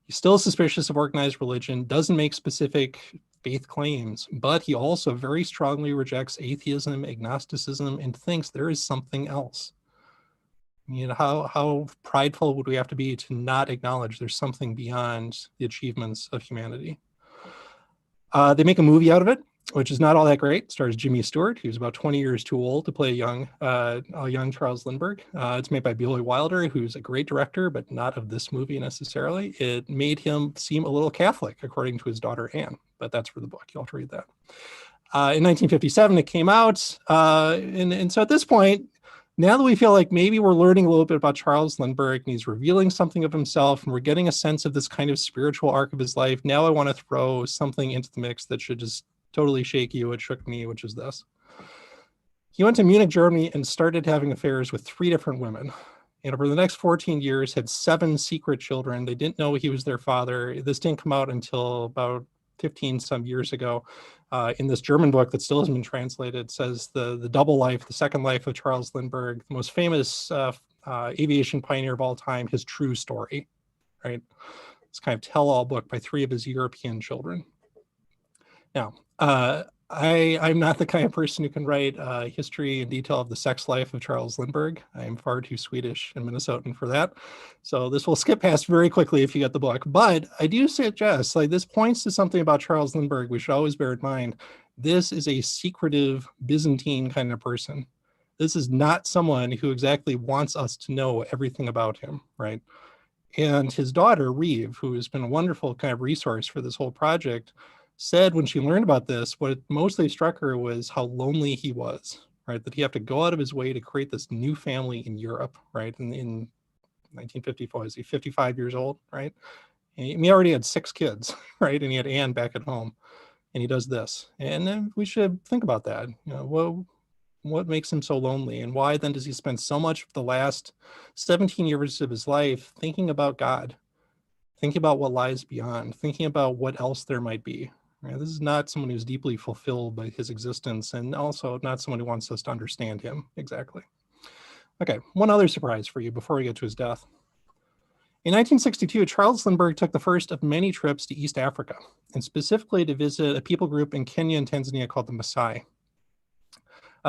He's still suspicious of organized religion, doesn't make specific faith claims, but he also very strongly rejects atheism, agnosticism, and thinks there is something else. You know, how prideful would we have to be to not acknowledge there's something beyond the achievements of humanity? They make a movie out of it, which is not all that great. It stars Jimmy Stewart, who's about 20 years too old to play a young Charles Lindbergh. It's made by Billy Wilder, who's a great director, but not of this movie necessarily. It made him seem a little Catholic, according to his daughter Anne, but that's for the book. You'll have to read that. In 1957, it came out. And so at this point, now that we feel like maybe we're learning a little bit about Charles Lindbergh and he's revealing something of himself and we're getting a sense of this kind of spiritual arc of his life, now I want to throw something into the mix that should just totally shake you. It shook me, which is this. He went to Munich, Germany and started having affairs with 3 different women. And over the next 14 years had 7 secret children. They didn't know he was their father. This didn't come out until about 15 some years ago. In this German book that still hasn't been translated, says the double life, the second life of Charles Lindbergh, the most famous aviation pioneer of all time, his true story, right? It's kind of tell-all book by 3 of his European children. Now, I'm not the kind of person who can write history in detail of the sex life of Charles Lindbergh. I am far too Swedish and Minnesotan for that. So this will skip past very quickly if you get the book. But I do suggest, like, this points to something about Charles Lindbergh we should always bear in mind. This is a secretive Byzantine kind of person. This is not someone who exactly wants us to know everything about him, right? And his daughter, Reeve, who has been a wonderful kind of resource for this whole project, said when she learned about this, what mostly struck her was how lonely he was, right? That he had to go out of his way to create this new family in Europe, right? In 1954, is he 55 years old, right? And he already had 6 kids, right? And he had Anne back at home, and he does this. And then we should think about that. You know, what makes him so lonely, and why then does he spend so much of the last 17 years of his life thinking about God, thinking about what lies beyond, thinking about what else there might be? Right? This is not someone who's deeply fulfilled by his existence, and also not someone who wants us to understand him exactly. Okay, one other surprise for you before we get to his death. In 1962, Charles Lindbergh took the first of many trips to East Africa, and specifically to visit a people group in Kenya and Tanzania called the Maasai.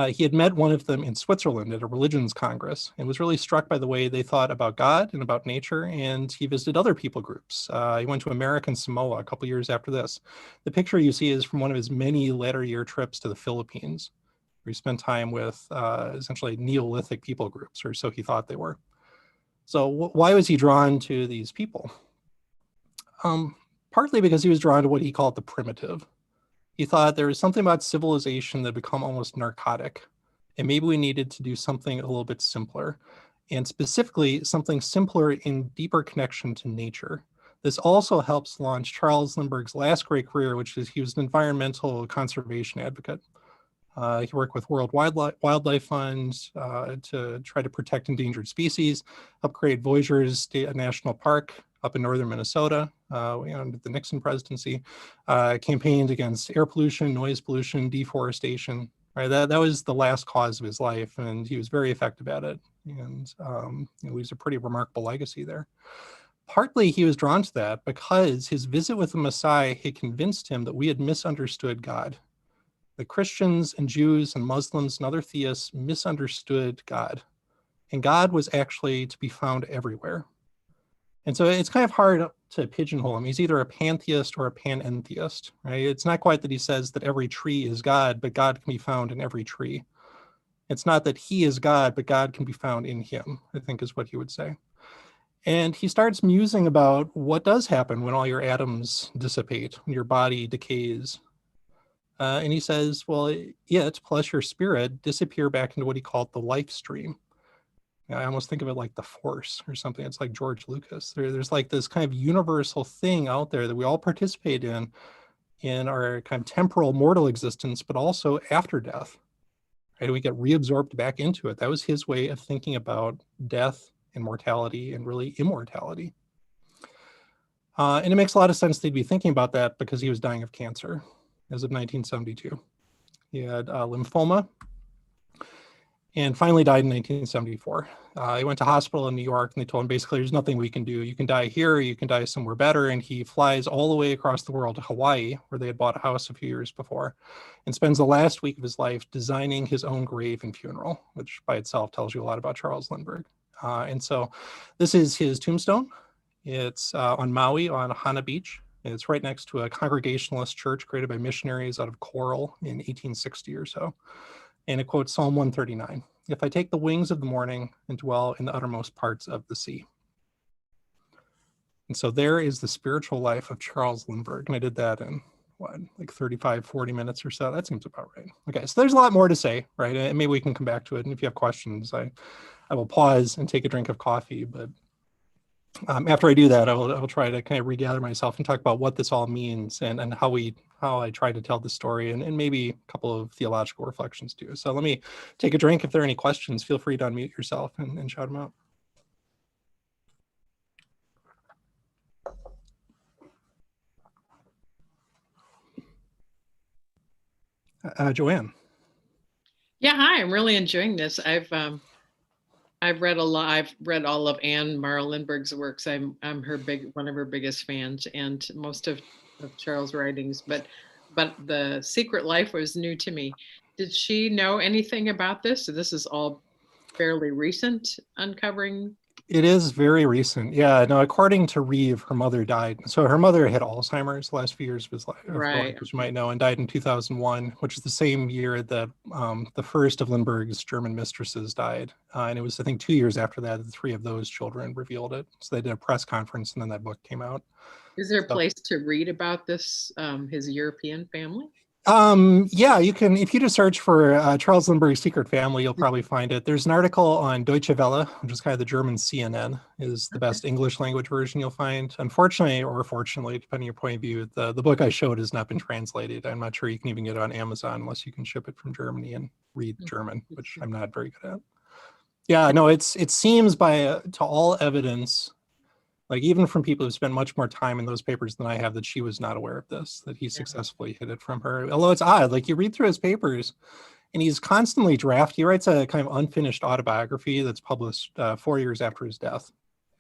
He had met one of them in Switzerland at a religions congress and was really struck by the way they thought about God and about nature, and he visited other people groups. He went to American Samoa a couple years after this. The picture you see is from one of his many latter year trips to the Philippines, where he spent time with essentially Neolithic people groups, or so he thought they were. So why was he drawn to these people? Partly because he was drawn to what he called the primitive. He thought there was something about civilization that had become almost narcotic, and maybe we needed to do something a little bit simpler, and specifically something simpler in deeper connection to nature. This also helps launch Charles Lindbergh's last great career, which is he was an environmental conservation advocate. He worked with World Wildlife Fund to try to protect endangered species, helped create Voyageurs State National Park up in northern Minnesota under the Nixon presidency, campaigned against air pollution, noise pollution, deforestation. Right, that was the last cause of his life, and he was very effective at it. And he leaves a pretty remarkable legacy there. Partly he was drawn to that because his visit with the Maasai had convinced him that we had misunderstood God. The Christians and Jews and Muslims and other theists misunderstood God, and God was actually to be found everywhere. And so it's kind of hard to pigeonhole him. He's either a pantheist or a panentheist, right? It's not quite that he says that every tree is God, but God can be found in every tree. It's not that he is God, but God can be found in him, I think is what he would say. And he starts musing about what does happen when all your atoms dissipate, when your body decays. And he says, well, it plus your spirit disappear back into what he called the life stream. I almost think of it like the Force or something. It's like George Lucas. There's like this kind of universal thing out there that we all participate in our kind of temporal mortal existence, but also after death. Right? We get reabsorbed back into it. That was his way of thinking about death and mortality and really immortality. And it makes a lot of sense they'd be thinking about that because he was dying of cancer as of 1972. He had lymphoma and finally died in 1974. He went to hospital in New York and they told him basically there's nothing we can do. You can die here, or you can die somewhere better. And he flies all the way across the world to Hawaii, where they had bought a house a few years before, and spends the last week of his life designing his own grave and funeral, which by itself tells you a lot about Charles Lindbergh. And so this is his tombstone. It's on Maui on Hana Beach. It's right next to a Congregationalist church created by missionaries out of Coral in 1860 or so. And it quotes Psalm 139. If I take the wings of the morning and dwell in the uttermost parts of the sea. And so there is the spiritual life of Charles Lindbergh. And I did that in like 35, 40 minutes or so. That seems about right. Okay, so there's a lot more to say, right? And maybe we can come back to it. And if you have questions, I will pause and take a drink of coffee. But after I do that, I will try to kind of regather myself and talk about what this all means and how I try to tell the story and maybe a couple of theological reflections too. So let me take a drink. If there are any questions, feel free to unmute yourself and shout them out. Joanne. Yeah, hi. I'm really enjoying this. I've read a lot. I've read all of Anne Morrow Lindbergh's works. I'm one of her biggest fans, and most of Charles' writings. But The Secret Life was new to me. Did she know anything about this? So this is all fairly recent uncovering. It is very recent. Yeah, no, according to Reeve, her mother died. So her mother had Alzheimer's the last few years of his life, Right. As you might know, and died in 2001, which is the same year that the first of Lindbergh's German mistresses died. And it was, I think, 2 years after that, the three of those children revealed it. So they did a press conference and then that book came out. Is there a place to read about this, his European family? Yeah, you can, if you just search for Charles Lindbergh's Secret Family, you'll probably find it. There's an article on Deutsche Welle, which is kind of the German CNN, is the best English language version you'll find. Unfortunately, or fortunately, depending on your point of view, the book I showed has not been translated. I'm not sure you can even get it on Amazon unless you can ship it from Germany and read German, which I'm not very good at. Yeah, no, it seems to all evidence, like even from people who spent much more time in those papers than I have, that she was not aware of this, that he successfully hid it from her. Although it's odd, like you read through his papers and he's constantly drafting. He writes a kind of unfinished autobiography that's published 4 years after his death.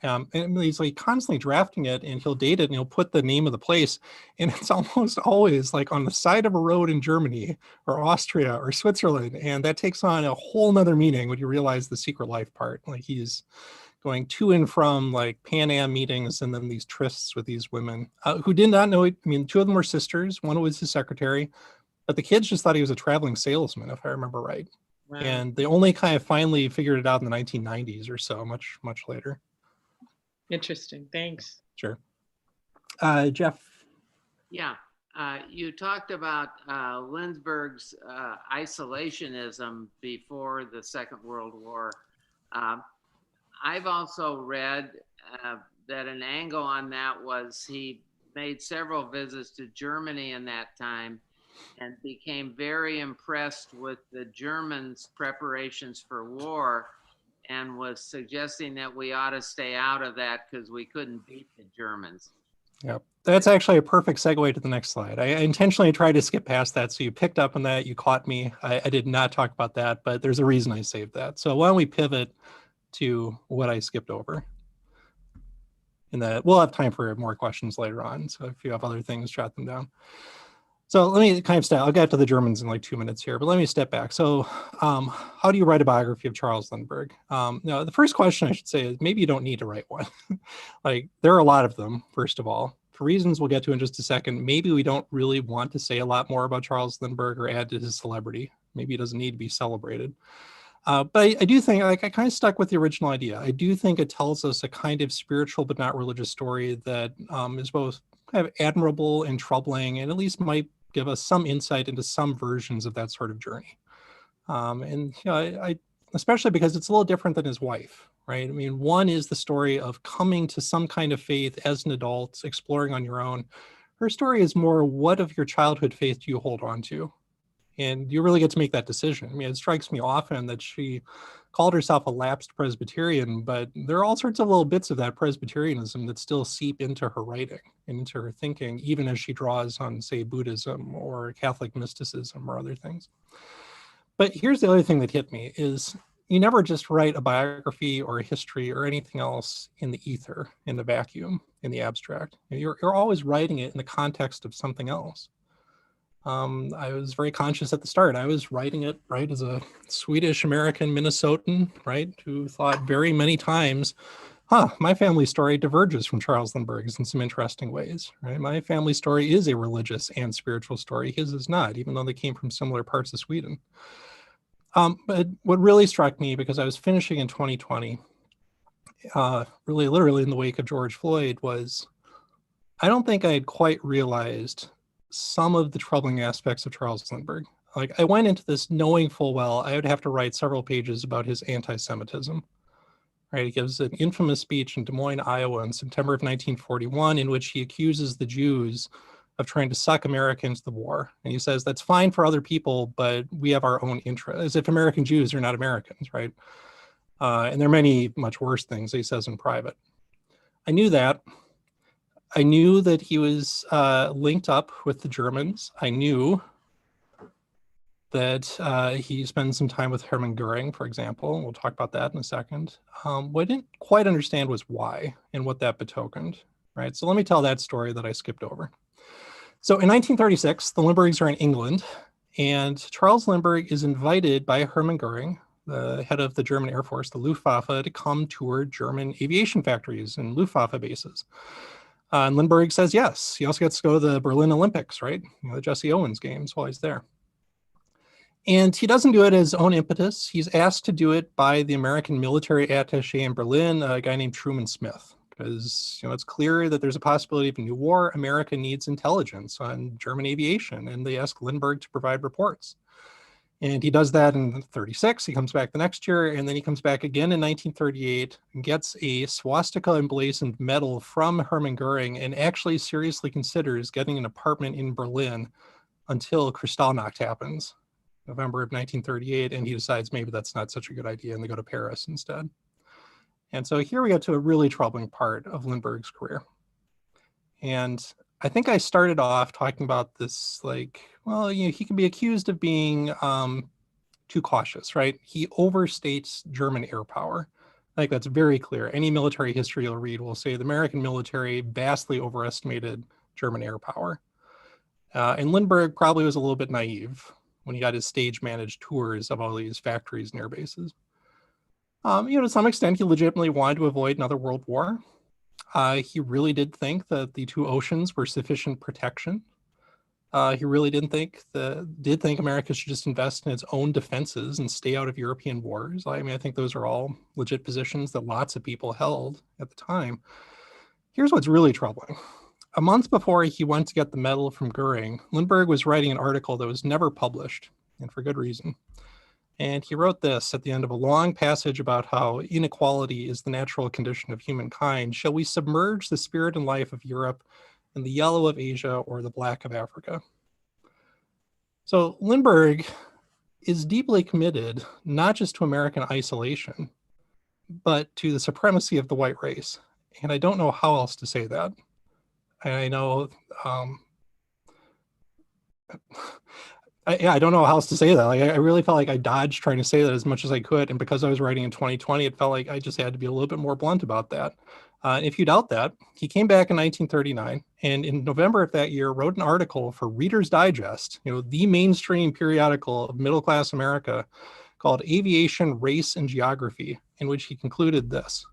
And he's like constantly drafting it and he'll date it and he'll put the name of the place. And it's almost always like on the side of a road in Germany or Austria or Switzerland. And that takes on a whole nother meaning when you realize the secret life part. Like he's going to and from like Pan Am meetings and then these trysts with these women who did not know it. I mean, two of them were sisters. One was his secretary, but the kids just thought he was a traveling salesman, if I remember right. Wow. And they only kind of finally figured it out in the 1990s or so, much, much later. Interesting. Thanks. Sure. Jeff. Yeah. You talked about Lindbergh's isolationism before the Second World War. I've also read that an angle on that was he made several visits to Germany in that time and became very impressed with the Germans' preparations for war and was suggesting that we ought to stay out of that because we couldn't beat the Germans. Yep. That's actually a perfect segue to the next slide. I intentionally tried to skip past that, so you picked up on that, you caught me. I did not talk about that, but there's a reason I saved that. So why don't we pivot to what I skipped over? And that we'll have time for more questions later on. So if you have other things, jot them down. So let me kind of start. I'll get to the Germans in like 2 minutes here, but let me step back. So how do you write a biography of Charles Lindbergh? Now, the first question I should say is maybe you don't need to write one. Like there are a lot of them, first of all. For reasons we'll get to in just a second, maybe we don't really want to say a lot more about Charles Lindbergh or add to his celebrity. Maybe he doesn't need to be celebrated. But I do think, like, I kind of stuck with the original idea. I do think it tells us a kind of spiritual but not religious story that is both kind of admirable and troubling, and at least might give us some insight into some versions of that sort of journey. And you know, I especially because it's a little different than his wife, right? I mean, one is the story of coming to some kind of faith as an adult, exploring on your own. Her story is more, what of your childhood faith do you hold on to? And you really get to make that decision. I mean, it strikes me often that she called herself a lapsed Presbyterian, but there are all sorts of little bits of that Presbyterianism that still seep into her writing and into her thinking, even as she draws on, say, Buddhism or Catholic mysticism or other things. But here's the other thing that hit me is you never just write a biography or a history or anything else in the ether, in the vacuum, in the abstract. You're always writing it in the context of something else. I was very conscious at the start. I was writing it, right, as a Swedish American Minnesotan, right, who thought very many times, my family story diverges from Charles Lindbergh's in some interesting ways, right? My family story is a religious and spiritual story. His is not, even though they came from similar parts of Sweden. But what really struck me, because I was finishing in 2020, really literally in the wake of George Floyd, was I don't think I had quite realized some of the troubling aspects of Charles Lindbergh. Like, I went into this knowing full well I would have to write several pages about his anti-Semitism. Right? He gives an infamous speech in Des Moines, Iowa in September of 1941, in which he accuses the Jews of trying to suck America into the war. And he says, that's fine for other people, but we have our own interests, as if American Jews are not Americans, right? And there are many much worse things he says in private. I knew that. I knew that he was linked up with the Germans. I knew that he spent some time with Hermann Goering, for example. We'll talk about that in a second. What I didn't quite understand was why and what that betokened, right? So let me tell that story that I skipped over. So in 1936, the Lindberghs are in England, and Charles Lindbergh is invited by Hermann Goering, the head of the German Air Force, the Luftwaffe, to come tour German aviation factories and Luftwaffe bases. And Lindbergh says yes. He also gets to go to the Berlin Olympics, right? The Jesse Owens games while he's there. And he doesn't do it at his own impetus. He's asked to do it by the American military attaché in Berlin, a guy named Truman Smith, because it's clear that there's a possibility of a new war. America needs intelligence on German aviation, and they ask Lindbergh to provide reports. And he does that in 1936. He comes back the next year, and then he comes back again in 1938 and gets a swastika emblazoned medal from Hermann Goering, and actually seriously considers getting an apartment in Berlin until Kristallnacht happens, November of 1938, and he decides maybe that's not such a good idea, and they go to Paris instead. And so here we get to a really troubling part of Lindbergh's career. And I think I started off talking about this, like, well, he can be accused of being too cautious, right? He overstates German air power. I think that's very clear. Any military history you'll read will say the American military vastly overestimated German air power. And Lindbergh probably was a little bit naive when he got his stage managed tours of all these factories and air bases. To some extent, he legitimately wanted to avoid another world war. He really did think that the two oceans were sufficient protection. He really did think America should just invest in its own defenses and stay out of European wars. I mean, I think those are all legit positions that lots of people held at the time. Here's what's really troubling. A month before he went to get the medal from Goering, Lindbergh was writing an article that was never published, and for good reason. And he wrote this at the end of a long passage about how inequality is the natural condition of humankind. Shall we submerge the spirit and life of Europe in the yellow of Asia or the black of Africa? So Lindbergh is deeply committed, not just to American isolation, but to the supremacy of the white race. And I don't know how else to say that. And I know, I don't know how else to say that. Like, I really felt like I dodged trying to say that as much as I could. And because I was writing in 2020, it felt like I just had to be a little bit more blunt about that. If you doubt that, he came back in 1939, and in November of that year wrote an article for Reader's Digest, the mainstream periodical of middle-class America, called Aviation, Race, and Geography, in which he concluded this: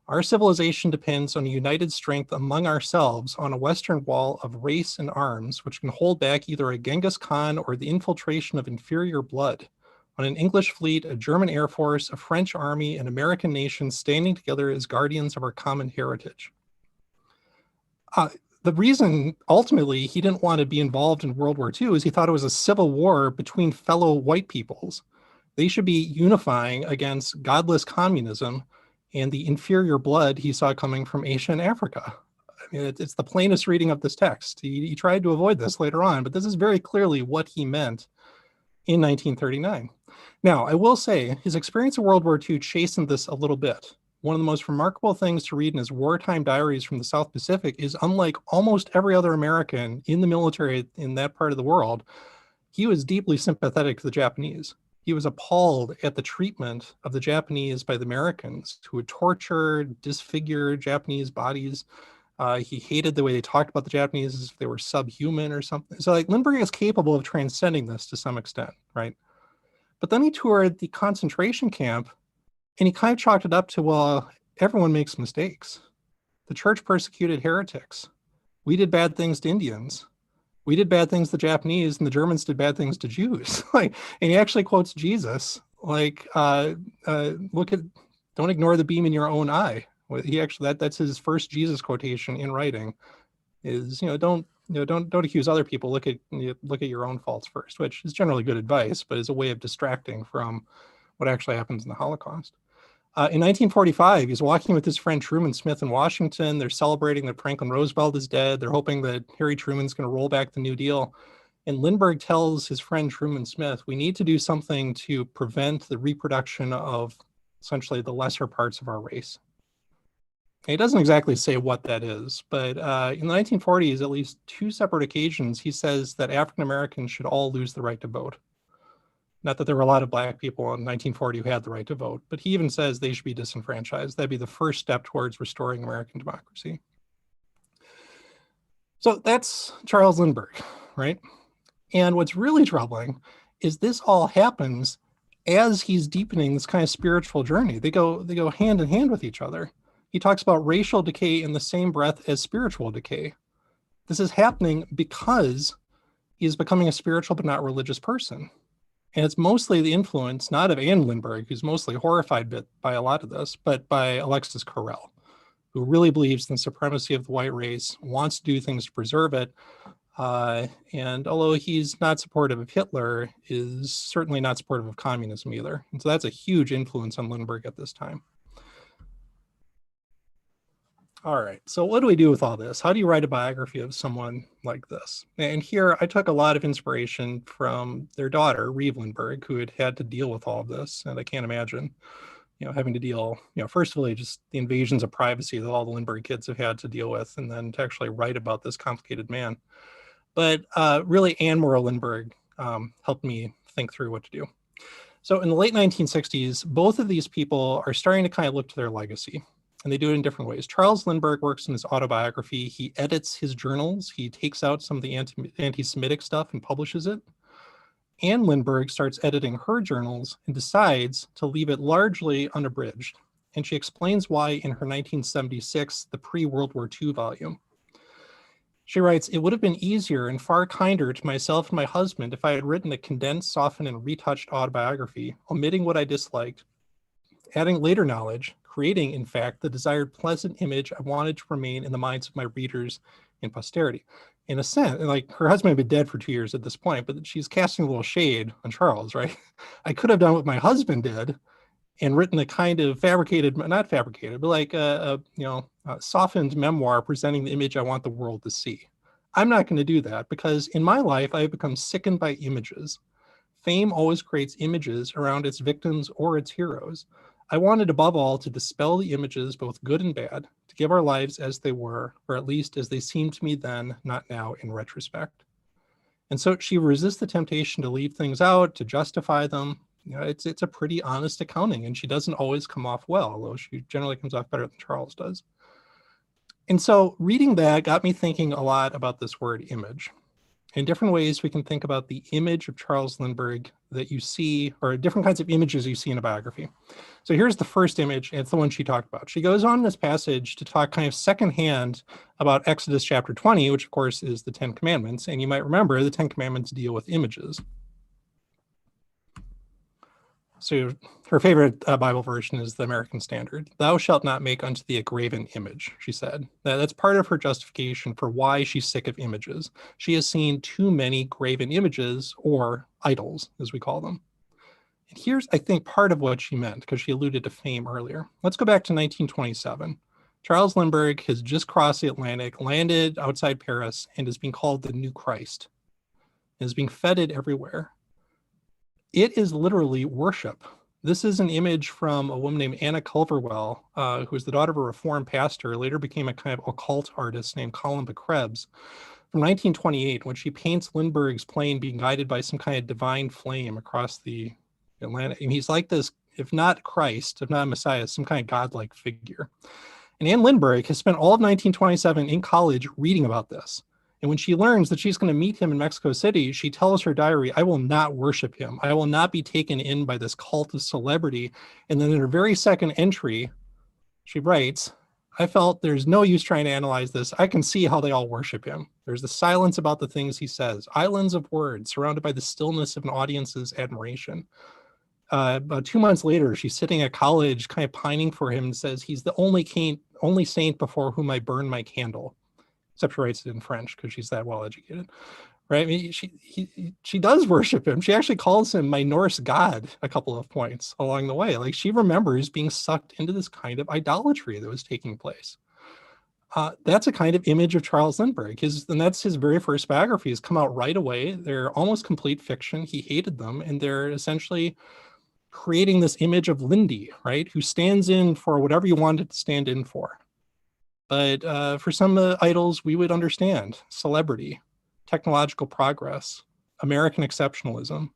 our civilization depends on a united strength among ourselves on a Western wall of race and arms, which can hold back either a Genghis Khan or the infiltration of inferior blood, on an English fleet, a German air force, a French army, and American nation standing together as guardians of our common heritage. The reason, ultimately, he didn't want to be involved in World War II is he thought it was a civil war between fellow white peoples. They should be unifying against godless communism and the inferior blood he saw coming from Asia and Africa. I mean, it's the plainest reading of this text. He tried to avoid this later on, but this is very clearly what he meant in 1939. Now, I will say his experience of World War II chastened this a little bit. One of the most remarkable things to read in his wartime diaries from the South Pacific is, unlike almost every other American in the military in that part of the world, he was deeply sympathetic to the Japanese. He was appalled at the treatment of the Japanese by the Americans, who would torture, disfigure Japanese bodies. He hated the way they talked about the Japanese as if they were subhuman or something. So like Lindbergh is capable of transcending this to some extent, right? But then he toured the concentration camp and he kind of chalked it up to, well, everyone makes mistakes. The church persecuted heretics. We did bad things to Indians. We did bad things to Japanese, and the Germans did bad things to Jews. And he actually quotes Jesus, look at, don't ignore the beam in your own eye. He actually, that's his first Jesus quotation in writing, is, don't accuse other people. Look at your own faults first, which is generally good advice, but is a way of distracting from what actually happens in the Holocaust. In 1945, he's walking with his friend Truman Smith in Washington. They're celebrating that Franklin Roosevelt is dead. They're hoping that Harry Truman's going to roll back the New Deal. And Lindbergh tells his friend Truman Smith, we need to do something to prevent the reproduction of essentially the lesser parts of our race. And he doesn't exactly say what that is, but in the 1940s, at least 2 separate occasions, he says that African Americans should all lose the right to vote. Not that there were a lot of Black people in 1940 who had the right to vote, but he even says they should be disenfranchised. That'd be the first step towards restoring American democracy. So that's Charles Lindbergh, right? And what's really troubling is this all happens as he's deepening this kind of spiritual journey. They go hand in hand with each other. He talks about racial decay in the same breath as spiritual decay. This is happening because he's becoming a spiritual but not religious person. And it's mostly the influence, not of Anne Lindbergh, who's mostly horrified by a lot of this, but by Alexis Carell, who really believes in the supremacy of the white race, wants to do things to preserve it. And although he's not supportive of Hitler, is certainly not supportive of communism either. And so that's a huge influence on Lindbergh at this time. All right, so what do we do with all this? How do you write a biography of someone like this? And here I took a lot of inspiration from their daughter, Reeve Lindbergh, who had to deal with all of this. And I can't imagine, having to deal, first of all, just the invasions of privacy that all the Lindbergh kids have had to deal with, and then to actually write about this complicated man. But really, Anne Morrow Lindbergh helped me think through what to do. So in the late 1960s, both of these people are starting to kind of look to their legacy. And they do it in different ways. Charles Lindbergh works in his autobiography. He edits his journals. He takes out some of the anti-Semitic stuff and publishes it. Anne Lindbergh starts editing her journals and decides to leave it largely unabridged. And she explains why in her 1976, the pre-World War II volume. She writes, "It would have been easier and far kinder to myself and my husband if I had written a condensed, softened, and retouched autobiography, omitting what I disliked, adding later knowledge, creating, in fact, the desired pleasant image I wanted to remain in the minds of my readers and posterity." In a sense, like, her husband had been dead for 2 years at this point, but she's casting a little shade on Charles, right? I could have done what my husband did and written a kind of fabricated, not fabricated, but like a softened memoir presenting the image I want the world to see. I'm not going to do that because in my life, I have become sickened by images. Fame always creates images around its victims or its heroes. I wanted above all to dispel the images, both good and bad, to give our lives as they were, or at least as they seemed to me then, not now in retrospect. And so she resists the temptation to leave things out, to justify them. It's a pretty honest accounting, and she doesn't always come off well, although she generally comes off better than Charles does. And so reading that got me thinking a lot about this word image. In different ways, we can think about the image of Charles Lindbergh that you see, or different kinds of images you see in a biography. So here's the first image, and it's the one she talked about. She goes on in this passage to talk kind of secondhand about Exodus chapter 20, which of course is the 10 Commandments. And you might remember the 10 Commandments deal with images. So her favorite Bible version is the American Standard. "Thou shalt not make unto thee a graven image," she said. That's part of her justification for why she's sick of images. She has seen too many graven images, or idols, as we call them. And here's, I think, part of what she meant, because she alluded to fame earlier. Let's go back to 1927. Charles Lindbergh has just crossed the Atlantic, landed outside Paris, and is being called the new Christ. And is being feted everywhere. it is literally worship. This is an image from a woman named Anna Culverwell, who was the daughter of a Reformed pastor, later became a kind of occult artist named Columba Krebs, from 1928, when she paints Lindbergh's plane being guided by some kind of divine flame across the Atlantic. And he's like this, if not Christ, if not Messiah, some kind of godlike figure. And Anne Lindbergh has spent all of 1927 in college reading about this. And when she learns that she's going to meet him in Mexico City, she tells her diary, I will not worship him. I will not be taken in by this cult of celebrity. And then in her very second entry, she writes, I felt there's no use trying to analyze this. I can see how they all worship him. There's the silence about the things he says, islands of words surrounded by the stillness of an audience's admiration. About 2 months later, she's sitting at college kind of pining for him and says, he's the only saint before whom I burn my candle. Except she writes it in French because she's that well educated, right? I mean, she does worship him. She actually calls him my Norse god a couple of points along the way. Like, she remembers being sucked into this kind of idolatry that was taking place. That's a kind of image of Charles Lindbergh. And that's his very first biographies come out right away. They're almost complete fiction. He hated them, and they're essentially creating this image of Lindy, right? Who stands in for whatever you want it to stand in for. But for some idols, we would understand celebrity, technological progress, American exceptionalism,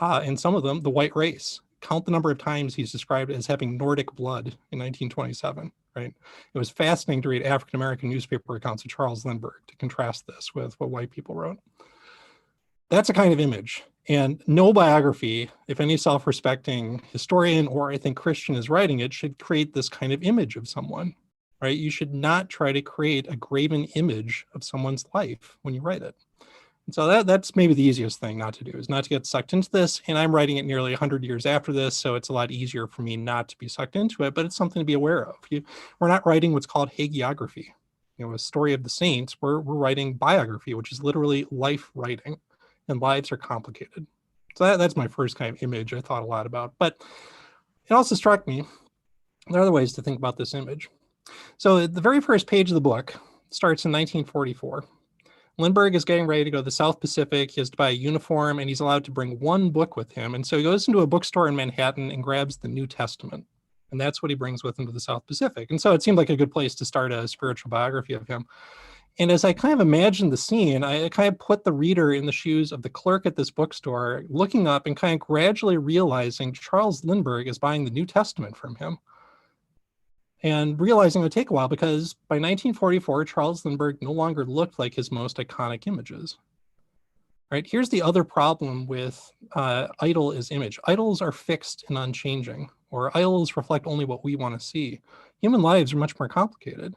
and some of them, the white race. Count the number of times he's described as having Nordic blood in 1927, right? It was fascinating to read African-American newspaper accounts of Charles Lindbergh to contrast this with what white people wrote. That's a kind of image. And no biography, if any self-respecting historian or I think Christian is writing it, should create this kind of image of someone. Right? You should not try to create a graven image of someone's life when you write it. And so that's maybe the easiest thing not to do, is not to get sucked into this. And I'm writing it nearly 100 years after this, so it's a lot easier for me not to be sucked into it, but it's something to be aware of. We're not writing what's called hagiography, a story of the saints. We're writing biography, which is literally life writing, and lives are complicated. So that's my first kind of image I thought a lot about. But it also struck me, there are other ways to think about this image. So the very first page of the book starts in 1944. Lindbergh is getting ready to go to the South Pacific. He has to buy a uniform, and he's allowed to bring one book with him. And so he goes into a bookstore in Manhattan and grabs the New Testament. And that's what he brings with him to the South Pacific. And so it seemed like a good place to start a spiritual biography of him. And as I kind of imagined the scene, I kind of put the reader in the shoes of the clerk at this bookstore, looking up and kind of gradually realizing Charles Lindbergh is buying the New Testament from him. And realizing it would take a while, because by 1944, Charles Lindbergh no longer looked like his most iconic images. Right? Here's the other problem with idol as image. Idols are fixed and unchanging, or idols reflect only what we want to see. Human lives are much more complicated.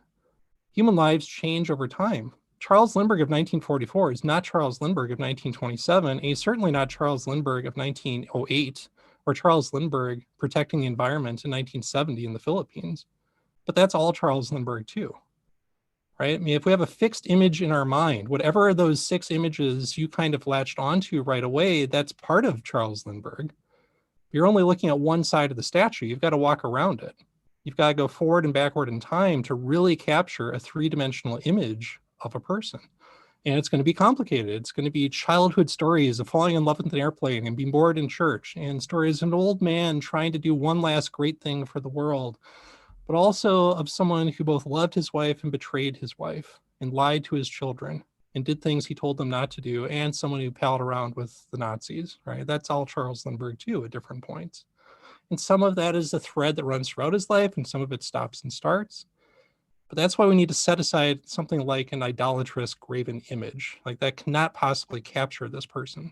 Human lives change over time. Charles Lindbergh of 1944 is not Charles Lindbergh of 1927, and he's certainly not Charles Lindbergh of 1908, or Charles Lindbergh protecting the environment in 1970 in the Philippines. But that's all Charles Lindbergh too, right? I mean, if we have a fixed image in our mind, whatever those 6 images you kind of latched onto right away, that's part of Charles Lindbergh. You're only looking at one side of the statue. You've got to walk around it. You've got to go forward and backward in time to really capture a 3-dimensional image of a person. And it's going to be complicated. It's going to be childhood stories of falling in love with an airplane and being bored in church, and stories of an old man trying to do one last great thing for the world, but also of someone who both loved his wife and betrayed his wife and lied to his children and did things he told them not to do, and someone who palled around with the Nazis, right? That's all Charles Lindbergh too at different points. And some of that is a thread that runs throughout his life, and some of it stops and starts. But that's why we need to set aside something like an idolatrous graven image. Like, that cannot possibly capture this person.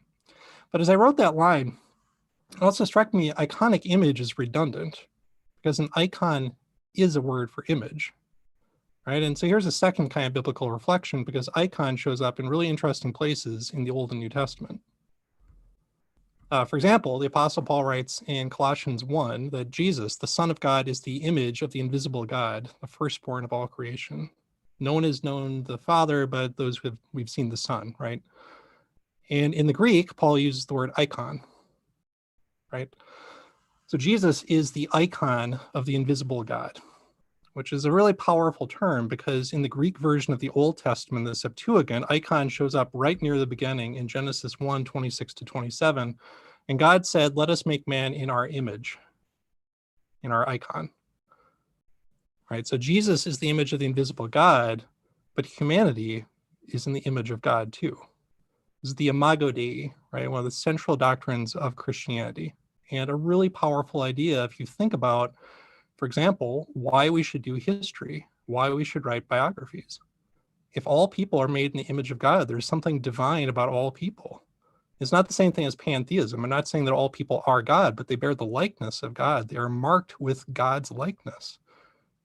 But as I wrote that line, it also struck me iconic image is redundant, because an icon is a word for image, right? And so here's a second kind of biblical reflection, because icon shows up in really interesting places in the Old and New Testament. For example, the Apostle Paul writes in Colossians 1 that Jesus, the Son of God, is the image of the invisible God, the firstborn of all creation. No one has known the Father, but those we've seen the Son, right? And in the Greek, Paul uses the word icon, right? So Jesus is the icon of the invisible God, which is a really powerful term, because in the Greek version of the Old Testament, the Septuagint, icon shows up right near the beginning in Genesis 1, 26 to 27, And God said, let us make man in our image, in our icon. Right? So Jesus is the image of the invisible God, but humanity is in the image of God too. This is the Imago Dei, right? One of the central doctrines of Christianity, and a really powerful idea if you think about, for example, why we should do history, why we should write biographies. If all people are made in the image of God, there's something divine about all people. It's not the same thing as pantheism. I'm not saying that all people are God, but they bear the likeness of God. They are marked with God's likeness,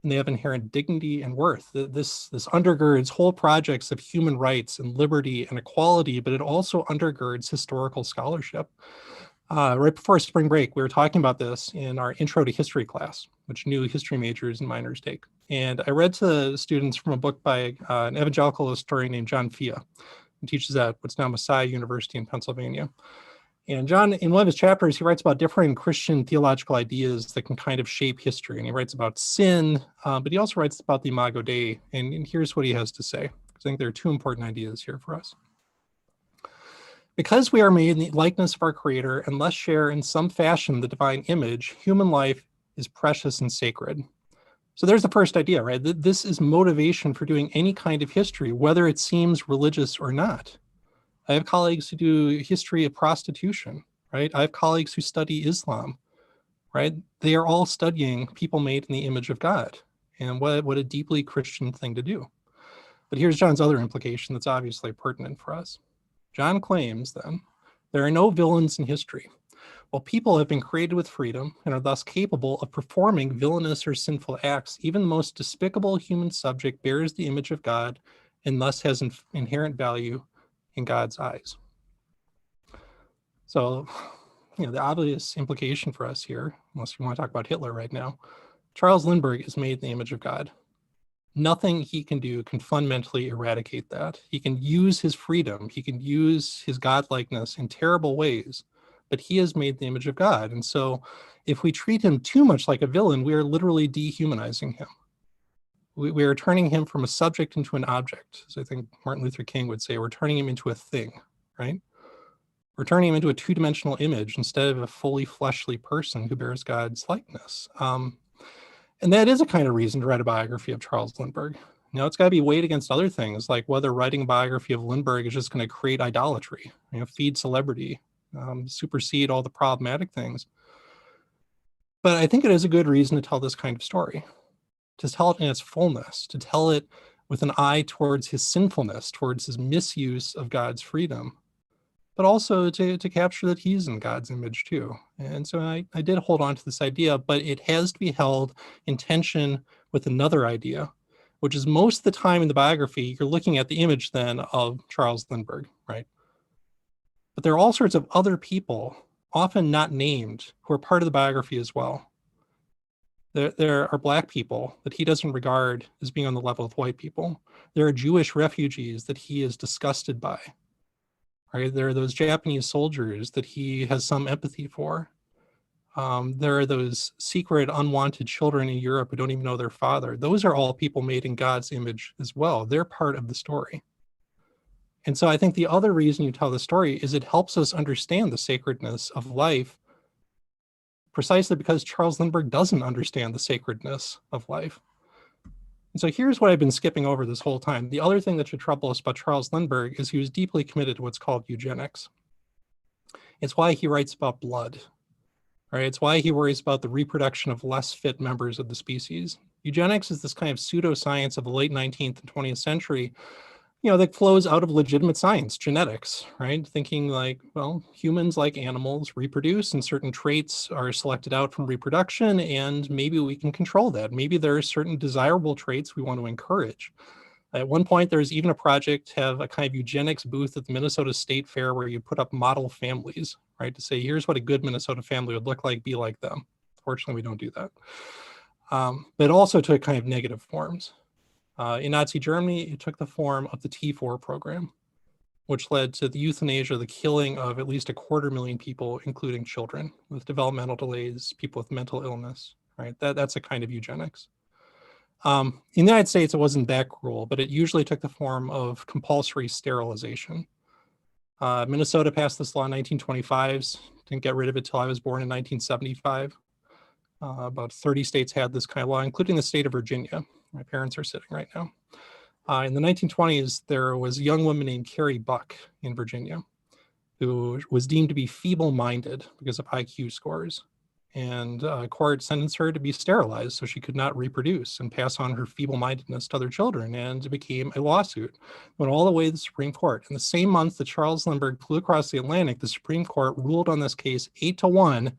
and they have inherent dignity and worth. This undergirds whole projects of human rights and liberty and equality, but it also undergirds historical scholarship. Right before spring break, we were talking about this in our intro to history class, which new history majors and minors take. And I read to the students from a book by an evangelical historian named John Fia, who teaches at what's now Messiah University in Pennsylvania. And John, in one of his chapters, he writes about different Christian theological ideas that can kind of shape history. And he writes about sin, but he also writes about the Imago Dei. And here's what he has to say, because I think there are two important ideas here for us. Because we are made in the likeness of our Creator and thus share in some fashion the divine image, human life is precious and sacred. So there's the first idea, right? This is motivation for doing any kind of history, whether it seems religious or not. I have colleagues who do history of prostitution, right? I have colleagues who study Islam, right? They are all studying people made in the image of God. And what a deeply Christian thing to do. But here's John's other implication that's obviously pertinent for us. John claims, then, there are no villains in history. While people have been created with freedom and are thus capable of performing villainous or sinful acts, even the most despicable human subject bears the image of God and thus has inherent value in God's eyes. So, the obvious implication for us here, unless you want to talk about Hitler right now, Charles Lindbergh is made in the image of God. Nothing he can do can fundamentally eradicate that. He can use his freedom, he can use his godlikeness in terrible ways, but he is made in the image of God. And so if we treat him too much like a villain, we are literally dehumanizing him. We are turning him from a subject into an object. As I think Martin Luther King would say, we're turning him into a thing, right? We're turning him into a two-dimensional image instead of a fully fleshly person who bears God's likeness. And that is a kind of reason to write a biography of Charles Lindbergh. It's got to be weighed against other things, like whether writing a biography of Lindbergh is just going to create idolatry, feed celebrity, supersede all the problematic things. But I think it is a good reason to tell this kind of story, to tell it in its fullness, to tell it with an eye towards his sinfulness, towards his misuse of God's freedom, but also to capture that he's in God's image too. And so I did hold on to this idea, but it has to be held in tension with another idea, which is most of the time in the biography, you're looking at the image then of Charles Lindbergh, right? But there are all sorts of other people, often not named, who are part of the biography as well. There are Black people that he doesn't regard as being on the level of white people. There are Jewish refugees that he is disgusted by. Right? There are those Japanese soldiers that he has some empathy for. There are those secret unwanted children in Europe who don't even know their father. Those are all people made in God's image as well. They're part of the story. And so I think the other reason you tell the story is it helps us understand the sacredness of life, precisely because Charles Lindbergh doesn't understand the sacredness of life. And so here's what I've been skipping over this whole time. The other thing that should trouble us about Charles Lindbergh is he was deeply committed to what's called eugenics. It's why he writes about blood, right? It's why he worries about the reproduction of less fit members of the species. Eugenics is this kind of pseudoscience of the late 19th and 20th century, that flows out of legitimate science, genetics, right? Thinking like, well, humans, like animals, reproduce and certain traits are selected out from reproduction, and maybe we can control that. Maybe there are certain desirable traits we want to encourage. At one point, there's even a project to have a kind of eugenics booth at the Minnesota State Fair where you put up model families, right? To say, here's what a good Minnesota family would look like, be like them. Fortunately, we don't do that. But also took kind of negative forms. In Nazi Germany, it took the form of the T4 program, which led to the euthanasia, the killing of at least 250,000 people, including children with developmental delays, people with mental illness, right? That's a kind of eugenics. In the United States, it wasn't that cruel, but it usually took the form of compulsory sterilization. Minnesota passed this law in 1925. Didn't get rid of it till I was born in 1975. About 30 states had this kind of law, including the state of Virginia. My parents are sitting right now. In the 1920s, there was a young woman named Carrie Buck in Virginia who was deemed to be feeble-minded because of IQ scores. And court sentenced her to be sterilized so she could not reproduce and pass on her feeble-mindedness to other children. And it became a lawsuit. Went all the way to the Supreme Court. In the same month that Charles Lindbergh flew across the Atlantic, the Supreme Court ruled on this case 8-1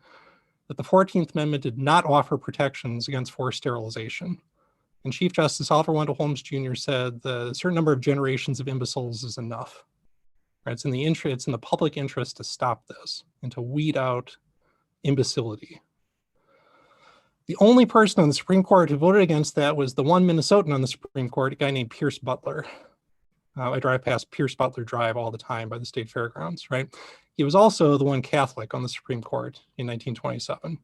that the 14th Amendment did not offer protections against forced sterilization. And Chief Justice Oliver Wendell Holmes Jr. said the certain number of generations of imbeciles is enough. Right? It's in the public interest to stop this and to weed out imbecility. The only person on the Supreme Court who voted against that was the one Minnesotan on the Supreme Court, a guy named Pierce Butler. I drive past Pierce Butler Drive all the time by the state fairgrounds, right? He was also the one Catholic on the Supreme Court in 1927.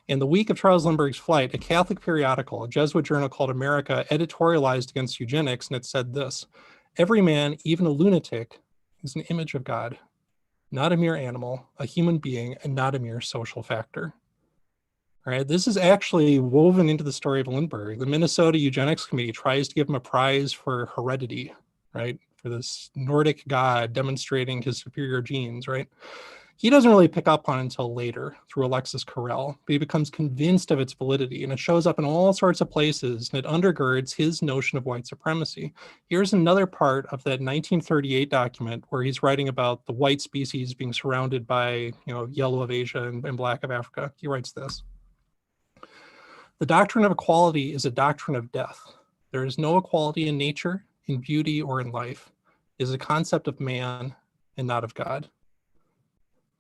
In the week of Charles Lindbergh's flight, a Catholic periodical, a Jesuit journal called America, editorialized against eugenics, and it said this: "Every man, even a lunatic, is an image of God, not a mere animal, a human being, and not a mere social factor." All right, this is actually woven into the story of Lindbergh. The Minnesota Eugenics Committee tries to give him a prize for heredity, right? For this Nordic god demonstrating his superior genes, right? He doesn't really pick up on it until later through Alexis Carell, but he becomes convinced of its validity, and it shows up in all sorts of places, and it undergirds his notion of white supremacy. Here's another part of that 1938 document where he's writing about the white species being surrounded by, yellow of Asia and black of Africa. He writes this: "The doctrine of equality is a doctrine of death. There is no equality in nature, in beauty, or in life. It is a concept of man and not of God."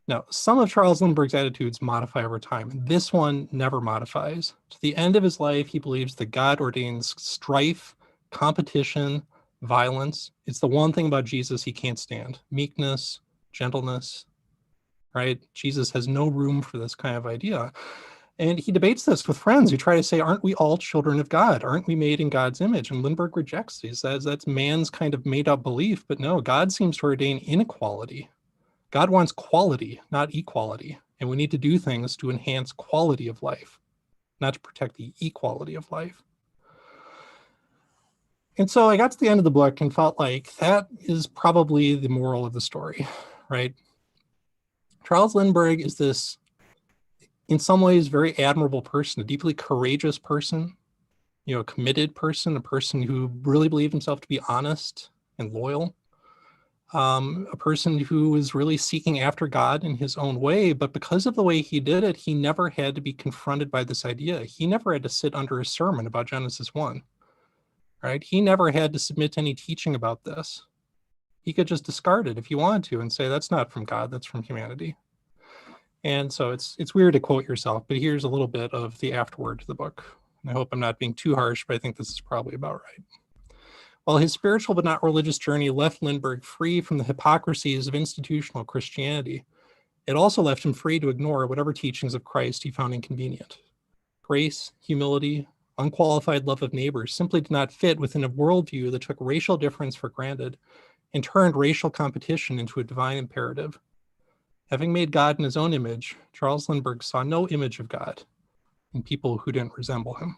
Now, some of Charles Lindbergh's attitudes modify over time, and this one never modifies. To the end of his life, he believes that God ordains strife, competition, violence. It's the one thing about Jesus he can't stand: meekness, gentleness, right? Jesus has no room for this kind of idea. And he debates this with friends who try to say, aren't we all children of God? Aren't we made in God's image? And Lindbergh rejects these. He says that's man's kind of made up belief, but no, God seems to ordain inequality. God wants quality, not equality. And we need to do things to enhance quality of life, not to protect the equality of life. And so I got to the end of the book and felt like that is probably the moral of the story, right? Charles Lindbergh is this, in some ways, very admirable person, a deeply courageous person, a committed person, a person who really believed himself to be honest and loyal. A person who was really seeking after God in his own way, but because of the way he did it, he never had to be confronted by this idea. He never had to sit under a sermon about Genesis 1, right? He never had to submit to any teaching about this. He could just discard it if he wanted to and say, that's not from God, that's from humanity. And so it's weird to quote yourself, but here's a little bit of the afterword to the book. And I hope I'm not being too harsh, but I think this is probably about right. While his spiritual but not religious journey left Lindbergh free from the hypocrisies of institutional Christianity, it also left him free to ignore whatever teachings of Christ he found inconvenient. Grace, humility, unqualified love of neighbors simply did not fit within a worldview that took racial difference for granted and turned racial competition into a divine imperative. Having made God in his own image, Charles Lindbergh saw no image of God in people who didn't resemble him.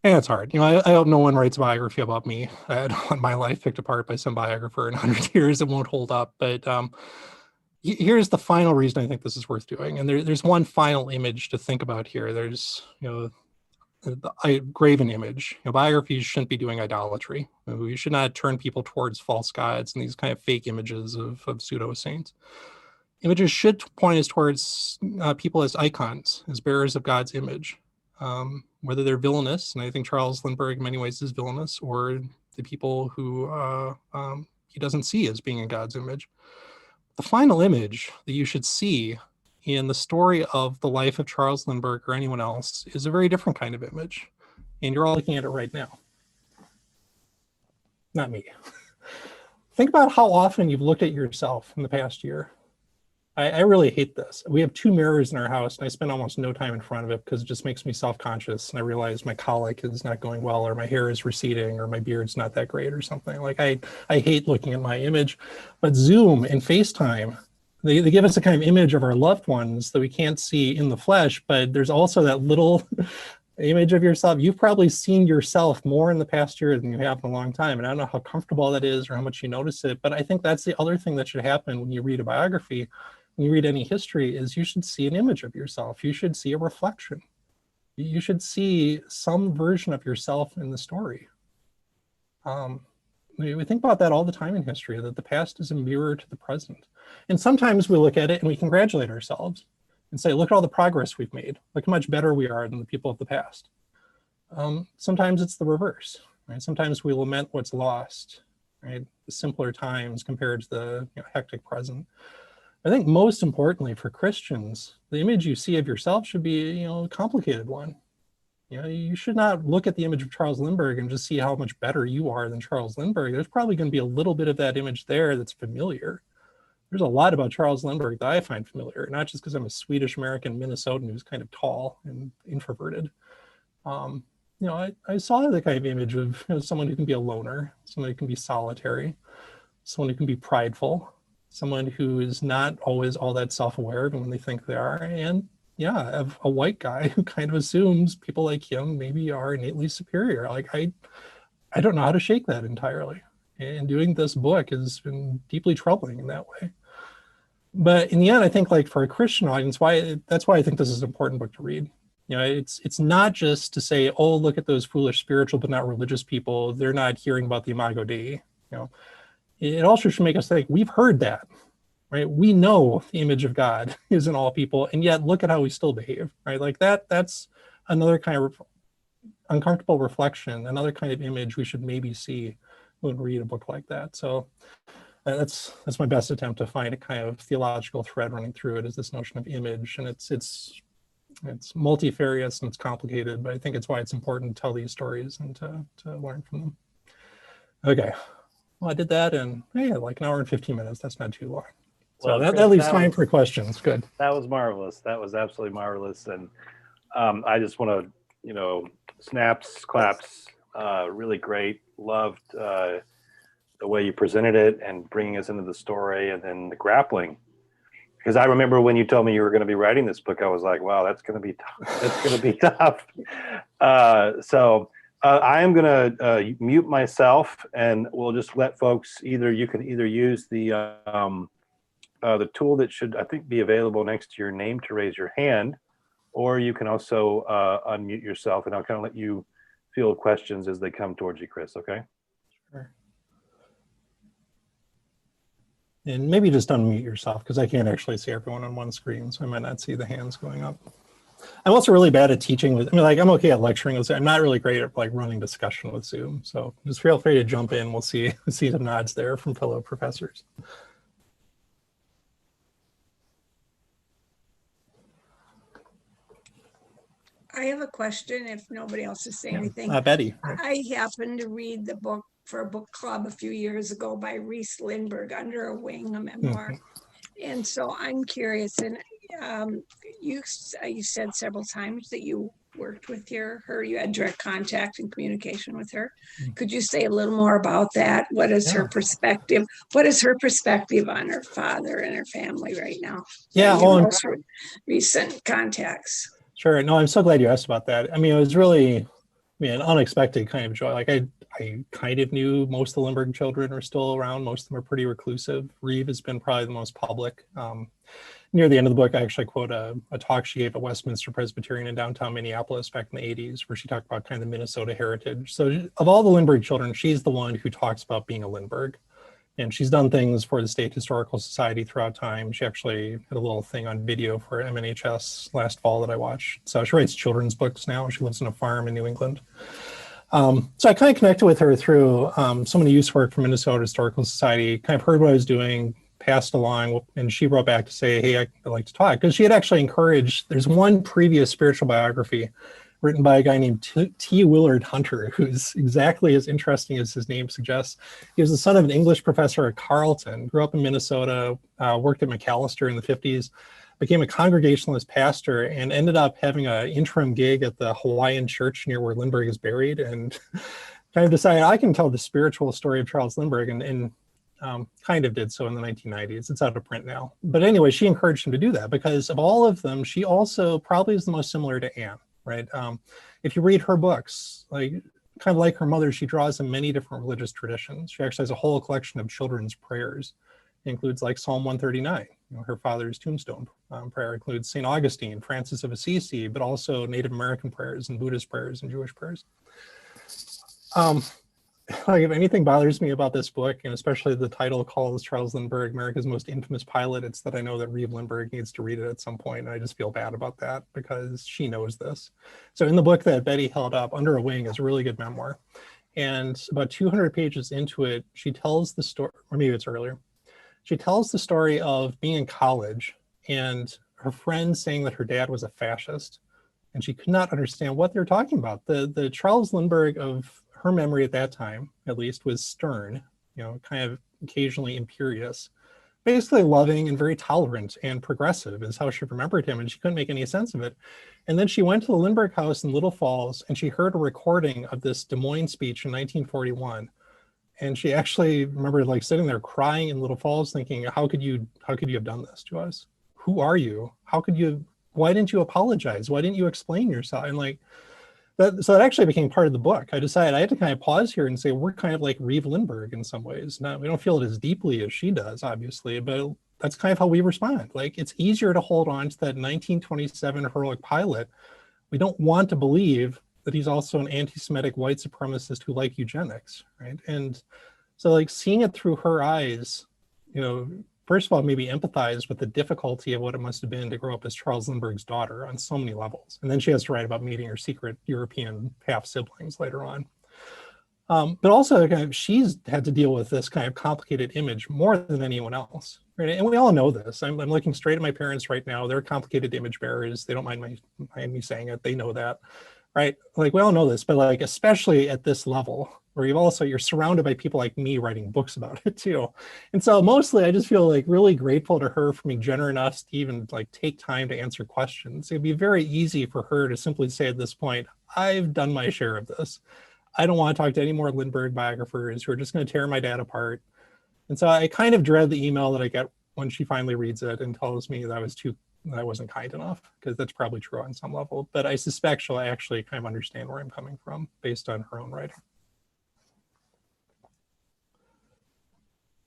And it's hard. I hope no one writes a biography about me. I don't want my life picked apart by some biographer in 100 years. It won't hold up. But here's the final reason I think this is worth doing. And there's one final image to think about here. There's, a graven image. Biographies shouldn't be doing idolatry. We should not turn people towards false gods and these kind of fake images of pseudo saints. Images should point us towards people as icons, as bearers of God's image. Whether they're villainous, and I think Charles Lindbergh in many ways is villainous, or the people who he doesn't see as being in God's image. The final image that you should see in the story of the life of Charles Lindbergh or anyone else is a very different kind of image. And you're all looking at it right now. Not me. Think about how often you've looked at yourself in the past year. I really hate this. We have 2 mirrors in our house, and I spend almost no time in front of it because it just makes me self-conscious. And I realize my colic is not going well, or my hair is receding, or my beard's not that great, or something. Like I hate looking at my image. But Zoom and FaceTime, they give us a kind of image of our loved ones that we can't see in the flesh, but there's also that little image of yourself. You've probably seen yourself more in the past year than you have in a long time. And I don't know how comfortable that is or how much you notice it, but I think that's the other thing that should happen when you read a biography, when you read any history, is you should see an image of yourself. You should see a reflection. You should see some version of yourself in the story. We think about that all the time in history, that the past is a mirror to the present. And sometimes we look at it and we congratulate ourselves and say, look at all the progress we've made. Look how much better we are than the people of the past. Sometimes it's the reverse, right? Sometimes we lament what's lost, right? The simpler times compared to the hectic present. I think most importantly for Christians, the image you see of yourself should be, a complicated one. You should not look at the image of Charles Lindbergh and just see how much better you are than Charles Lindbergh. There's probably going to be a little bit of that image there that's familiar. There's a lot about Charles Lindbergh that I find familiar, not just because I'm a Swedish American Minnesotan who's kind of tall and introverted. I saw the kind of image of someone who can be a loner, someone who can be solitary, someone who can be prideful, someone who is not always all that self-aware of when they think they are, and of a white guy who kind of assumes people like him maybe are innately superior. Like I don't know how to shake that entirely. And doing this book has been deeply troubling in that way. But in the end, I think like for a Christian audience, that's why I think this is an important book to read. It's not just to say, oh, look at those foolish spiritual but not religious people. They're not hearing about the Imago Dei. It also should make us think, we've heard that, right? We know the image of God is in all people, and yet look at how we still behave, right? Like that's another kind of uncomfortable reflection, another kind of image we should maybe see when we read a book like that. So that's my best attempt to find a kind of theological thread running through it, is this notion of image. And it's multifarious and it's complicated, but I think it's why it's important to tell these stories and to learn from them. Okay. Well, I did that in like an hour and 15 minutes. That's not too long. So Well, that leaves time for questions. Good. That was marvelous. That was absolutely marvelous. And I just want to, snaps, claps, really great. Loved the way you presented it and bringing us into the story, and then the grappling. Because I remember when you told me you were going to be writing this book, I was like, wow, that's going to be tough. That's going to be tough. I am going to mute myself, and we'll just let folks you can either use the tool that should, I think, be available next to your name to raise your hand, or you can also unmute yourself, and I'll kind of let you field questions as they come towards you, Chris, okay? Sure. And maybe just unmute yourself, because I can't actually see everyone on one screen, so I might not see the hands going up. I'm also really bad at teaching with, I'm okay at lecturing with Zoom. I'm not really great at running discussion with Zoom. So just feel free to jump in. We'll see some nods there from fellow professors. I have a question if nobody else is saying anything. Betty. I happened to read the book for a book club a few years ago by Reese Lindbergh, Under a Wing, a memoir. And so I'm curious, and you said several times that you worked with her, you had direct contact and communication with her. Could you say a little more about that? What is her perspective? What is her perspective on her father and her family right now? Yeah, most recent contacts. Sure. No, I'm so glad you asked about that. It was really an unexpected kind of joy. Like I kind of knew most of the Lindbergh children are still around. Most of them are pretty reclusive. Reeve has been probably the most public. Near the end of the book, I actually quote a talk she gave at Westminster Presbyterian in downtown Minneapolis back in the 80s, where she talked about kind of the Minnesota heritage. So of all the Lindbergh children, she's the one who talks about being a Lindbergh. And she's done things for the State Historical Society throughout time. She actually had a little thing on video for MNHS last fall that I watched. So she writes children's books now. She lives on a farm in New England. So I kind of connected with her through someone who used to work for Minnesota Historical Society, kind of heard what I was doing, passed along, and she wrote back to say, hey, I'd like to talk. Because she had actually encouraged, there's one previous spiritual biography written by a guy named T. Willard Hunter, who's exactly as interesting as his name suggests. He was the son of an English professor at Carleton, grew up in Minnesota, worked at McAllister in the 50s, became a Congregationalist pastor, and ended up having an interim gig at the Hawaiian church near where Lindbergh is buried, and kind of decided I can tell the spiritual story of Charles Lindbergh, and kind of did so in the 1990s. It's out of print now. But anyway, she encouraged him to do that because of all of them, she also probably is the most similar to Anne, right? If you read her books, like kind of like her mother, she draws in many different religious traditions. She actually has a whole collection of children's prayers. It includes like Psalm 139, her father's tombstone prayer. It includes St. Augustine, Francis of Assisi, but also Native American prayers and Buddhist prayers and Jewish prayers. Like if anything bothers me about this book, and especially the title calls Charles Lindbergh America's most infamous pilot, it's that I know that Reeve Lindbergh needs to read it at some point, and I just feel bad about that because she knows this. So in the book that Betty held up, Under a Wing, is a really good memoir. And about 200 pages into it, she tells the story, or maybe it's earlier, she tells the story of being in college and her friend saying that her dad was a fascist, and she could not understand what they're talking about. The Charles Lindbergh of her memory at that time, at least, was stern, kind of occasionally imperious, basically loving and very tolerant and progressive is how she remembered him, and she couldn't make any sense of it. And then she went to the Lindbergh house in Little Falls, and she heard a recording of this Des Moines speech in 1941. And she actually remembered like sitting there crying in Little Falls thinking, how could you have done this to us? Who are you? Why didn't you apologize? Why didn't you explain yourself? And like, so that actually became part of the book. I decided I had to kind of pause here and say, we're kind of like Reeve Lindbergh in some ways. Now, we don't feel it as deeply as she does, obviously, but that's kind of how we respond. Like, it's easier to hold on to that 1927 heroic pilot. We don't want to believe that he's also an anti-Semitic white supremacist who liked eugenics, right? And so like seeing it through her eyes, first of all, maybe empathize with the difficulty of what it must have been to grow up as Charles Lindbergh's daughter on so many levels. And then she has to write about meeting her secret European half-siblings later on. But also kind of, she's had to deal with this kind of complicated image more than anyone else, right? And we all know this. I'm looking straight at my parents right now. They're complicated image bearers. They don't mind me saying it. They know that, right? Like we all know this, but like, especially at this level, where you're surrounded by people like me writing books about it too. And so mostly I just feel like really grateful to her for being generous enough to even like take time to answer questions. It'd be very easy for her to simply say at this point, I've done my share of this. I don't want to talk to any more Lindbergh biographers who are just going to tear my dad apart. And so I kind of dread the email that I get when she finally reads it and tells me that I wasn't kind enough, because that's probably true on some level. But I suspect she'll actually kind of understand where I'm coming from based on her own writing.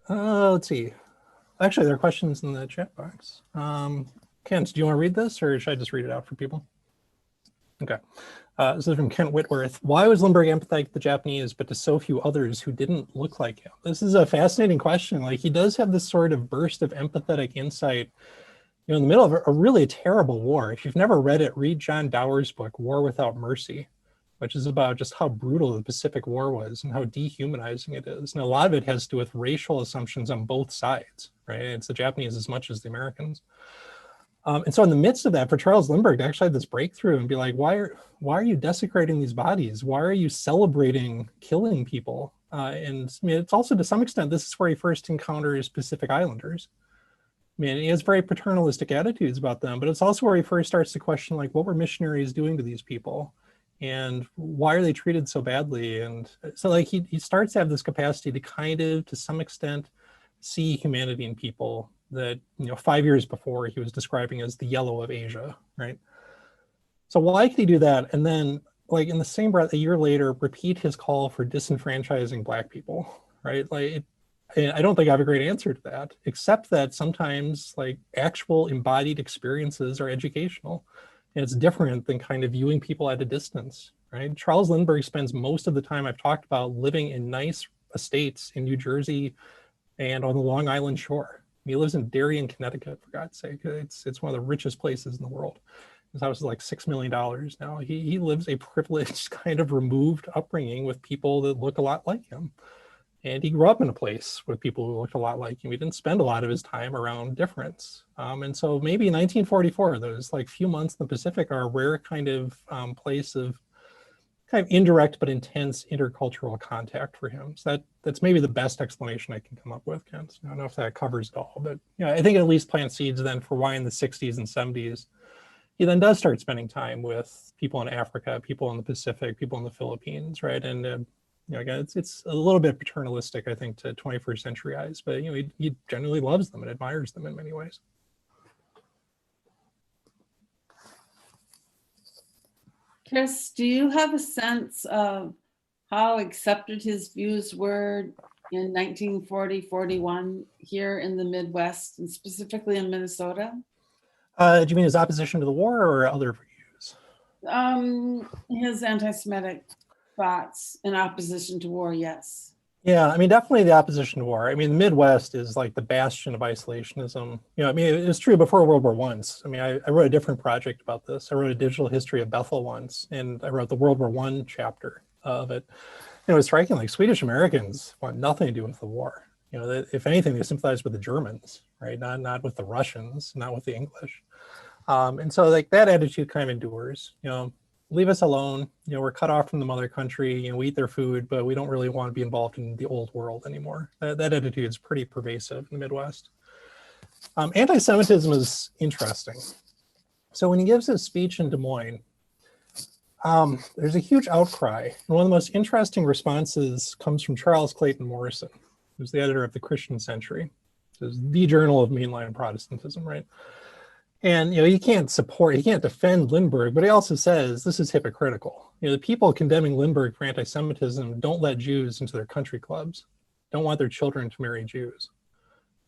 Let's see. Actually, there are questions in the chat box. Kent, do you want to read this, or should I just read it out for people? Okay. This is from Kent Whitworth. Why was Lindbergh empathetic to the Japanese, but to so few others who didn't look like him? This is a fascinating question. Like, he does have this sort of burst of empathetic insight, in the middle of a really terrible war. If you've never read it, read John Dower's book, War Without Mercy, which is about just how brutal the Pacific War was and how dehumanizing it is. And a lot of it has to do with racial assumptions on both sides, right? It's the Japanese as much as the Americans. And so in the midst of that, for Charles Lindbergh to actually have this breakthrough and be like, why are you desecrating these bodies? Why are you celebrating killing people? And I mean, it's also to some extent, this is where he first encounters Pacific Islanders. I mean, he has very paternalistic attitudes about them, but it's also where he first starts to question, like, what were missionaries doing to these people? And why are they treated so badly? And so like he starts to have this capacity to kind of, to some extent, see humanity in people that, 5 years before he was describing as the yellow of Asia, right? So why could he do that? And then like in the same breath, a year later, repeat his call for disenfranchising Black people, right? Like, I don't think I have a great answer to that, except that sometimes like actual embodied experiences are educational. And it's different than kind of viewing people at a distance, right? Charles Lindbergh spends most of the time I've talked about living in nice estates in New Jersey and on the Long Island shore. He lives in Darien, Connecticut, for God's sake. It's one of the richest places in the world. His house is like $6 million now. He lives a privileged kind of removed upbringing with people that look a lot like him. And he grew up in a place with people who looked a lot like him. He didn't spend a lot of his time around difference. And so maybe in 1944, those like few months in the Pacific are a rare kind of place of kind of indirect but intense intercultural contact for him. So that's maybe the best explanation I can come up with, Kent. I don't know if that covers it all, but I think it at least plants seeds then for why in the 60s and 70s, he then does start spending time with people in Africa, people in the Pacific, people in the Philippines, right? And again, it's a little bit paternalistic, I think, to 21st century eyes, but he generally loves them and admires them in many ways. Chris, do you have a sense of how accepted his views were in 1940-41 here in the Midwest and specifically in Minnesota? Do you mean his opposition to the war or other views? His anti-Semitic thoughts in opposition to war, yes. Yeah, I mean, definitely the opposition to war. I mean, the Midwest is like the bastion of isolationism. I mean, it was true before World War I. I mean, I wrote a different project about this. I wrote a digital history of Bethel once, and I wrote the World War I chapter of it. It was striking, like Swedish Americans want nothing to do with the war. If anything, they sympathize with the Germans, right? Not with the Russians, not with the English. And so like that attitude kind of endures, leave us alone. We're cut off from the mother country, we eat their food, but we don't really want to be involved in the old world anymore. That attitude is pretty pervasive in the Midwest. Anti-Semitism is interesting. So when he gives his speech in Des Moines, there's a huge outcry. And one of the most interesting responses comes from Charles Clayton Morrison, who's the editor of the Christian Century. This is the journal of mainline Protestantism, right? And he can't defend Lindbergh, but he also says this is hypocritical. The people condemning Lindbergh for anti-Semitism don't let Jews into their country clubs, don't want their children to marry Jews,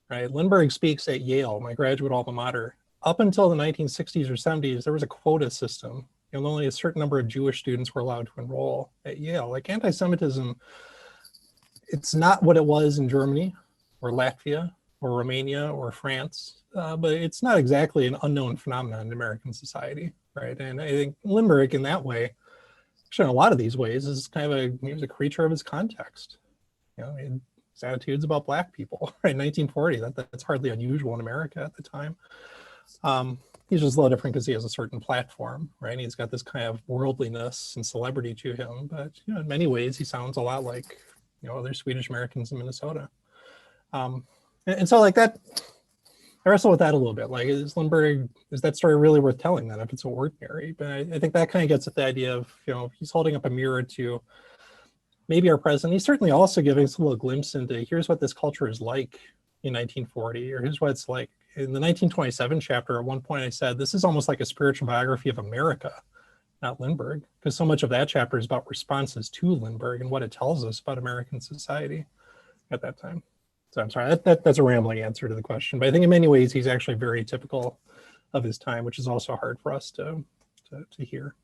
right? Lindbergh speaks at Yale, my graduate alma mater. Up until the 1960s or 70s, there was a quota system. Only a certain number of Jewish students were allowed to enroll at Yale. Like anti-Semitism, it's not what it was in Germany or Latvia or Romania or France. But it's not exactly an unknown phenomenon in American society, right? And I think Lindbergh, in that way, actually in a lot of these ways, is kind of he was a creature of his context. His attitudes about Black people, right? 1940, that's hardly unusual in America at the time. He's just a little different because he has a certain platform, right? And he's got this kind of worldliness and celebrity to him, but in many ways, he sounds a lot like other Swedish Americans in Minnesota. And so like that. I wrestle with that a little bit. Like, is that story really worth telling then if it's so ordinary? But I think that kind of gets at the idea of, he's holding up a mirror to maybe our president. He's certainly also giving us a little glimpse into here's what this culture is like in 1940, or here's what it's like. In the 1927 chapter, at one point I said, this is almost like a spiritual biography of America, not Lindbergh, because so much of that chapter is about responses to Lindbergh and what it tells us about American society at that time. So I'm sorry, that's a rambling answer to the question, but I think in many ways he's actually very typical of his time, which is also hard for us to hear.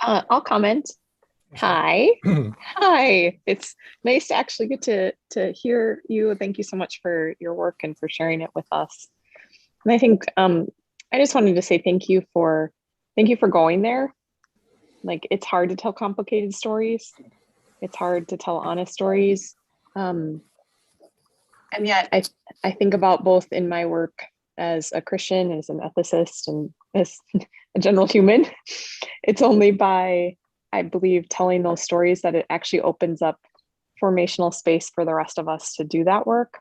I'll comment. Hi. Hi. It's nice to actually get to hear you. Thank you so much for your work and for sharing it with us. And I think I just wanted to say thank you for going there. Like, it's hard to tell complicated stories. It's hard to tell honest stories. And yet I think about both in my work as a Christian, as an ethicist, and as a general human. It's only by, I believe, telling those stories that it actually opens up formational space for the rest of us to do that work.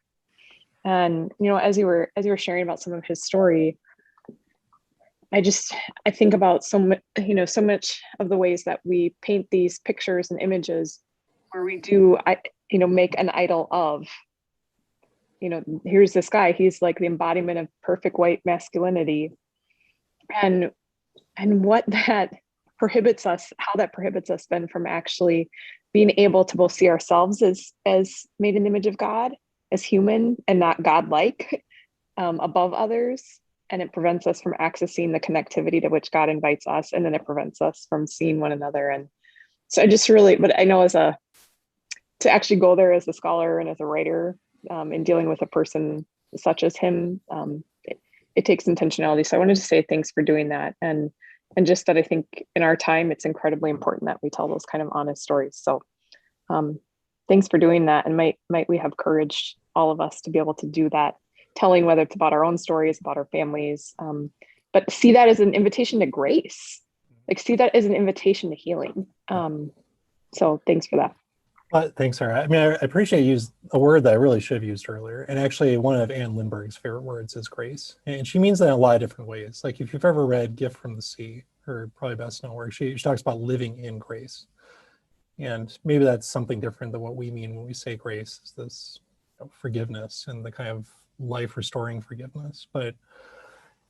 And, as you were sharing about some of his story, I think about so much of the ways that we paint these pictures and images where we do, make an idol of, here's this guy, he's like the embodiment of perfect white masculinity. And what that prohibits us, how that prohibits us then from actually being able to both see ourselves as made in the image of God, as human and not godlike, above others, and it prevents us from accessing the connectivity to which God invites us, and then it prevents us from seeing one another. And so I just really, but I know to actually go there as a scholar and as a writer, in dealing with a person such as him, it takes intentionality. So I wanted to say thanks for doing that. And just that I think in our time, it's incredibly important that we tell those kind of honest stories. So thanks for doing that. And might we have courage, all of us, to be able to do that, telling, whether it's about our own stories, about our families, but see that as an invitation to grace, like see that as an invitation to healing. So thanks for that. But thanks, Sarah. I mean, I appreciate you used a word that I really should have used earlier. And actually, one of Anne Lindbergh's favorite words is grace. And she means that in a lot of different ways. Like if you've ever read Gift from the Sea, her probably best known work, she talks about living in grace. And maybe that's something different than what we mean when we say grace, is this forgiveness and the kind of life restoring forgiveness. But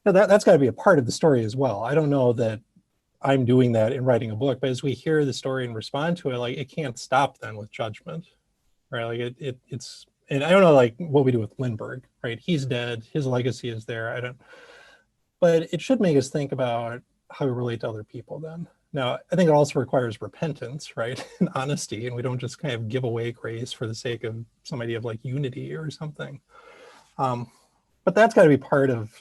that's got to be a part of the story as well. I don't know that I'm doing that in writing a book, but as we hear the story and respond to it, like it can't stop then with judgment, right? Like it's, and I don't know like what we do with Lindbergh, right? He's dead, his legacy is there. But it should make us think about how we relate to other people then. Now, I think it also requires repentance, right? And honesty, and we don't just kind of give away grace for the sake of some idea of like unity or something. But that's got to be part of,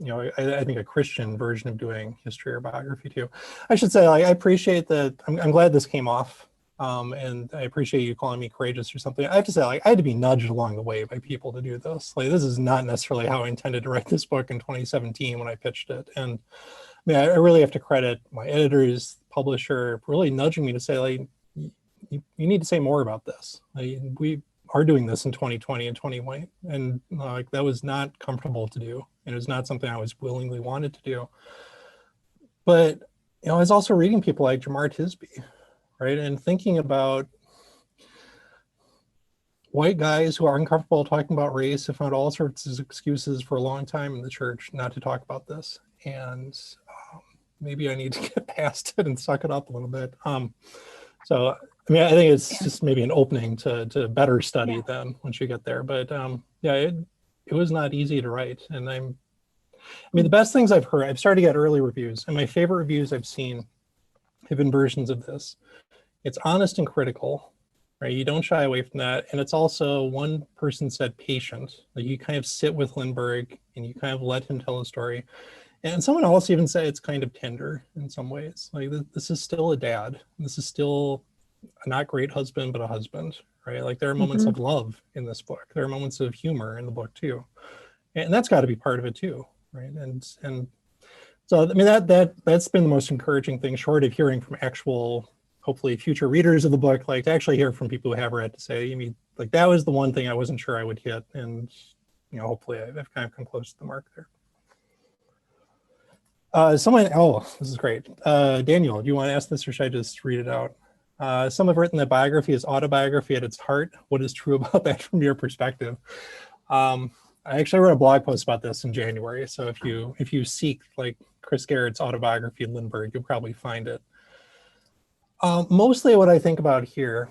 I think a Christian version of doing history or biography too. I should say, I appreciate that. I'm glad this came off, and I appreciate you calling me courageous or something. I have to say, I had to be nudged along the way by people to do this. Like, this is not necessarily how I intended to write this book in 2017 when I pitched it. And I mean, I really have to credit my editors, publisher, really nudging me to say, like, you need to say more about this. Like, we are doing this in 2020 and 2021, and like that was not comfortable to do. And it was not something I was willingly wanted to do. But, I was also reading people like Jemar Tisby, right? And thinking about white guys who are uncomfortable talking about race have found all sorts of excuses for a long time in the church not to talk about this. And maybe I need to get past it and suck it up a little bit. So, I mean, I think it's just maybe an opening to better study then once you get there. But it was not easy to write. And the best things I've heard, I've started to get early reviews, and my favorite reviews I've seen have been versions of this. It's honest and critical, right? You don't shy away from that. And it's also, one person said, patient. Like you kind of sit with Lindbergh and you kind of let him tell a story. And someone else even said it's kind of tender in some ways. Like this is still a dad. This is still a not great husband, but a husband, right? Like there are moments of love in this book. There are moments of humor in the book too. And that's got to be part of it too, right? And so, I mean, that's been the most encouraging thing, short of hearing from actual, hopefully future readers of the book, like to actually hear from people who have read to say, I mean, like that was the one thing I wasn't sure I would hit. And, hopefully I've kind of come close to the mark there. This is great. Daniel, do you want to ask this or should I just read it out? Some have written that biography is autobiography at its heart. What is true about that from your perspective? I actually wrote a blog post about this in January. So if you seek like Chris Gehrz autobiography of Lindbergh, you'll probably find it. Mostly what I think about here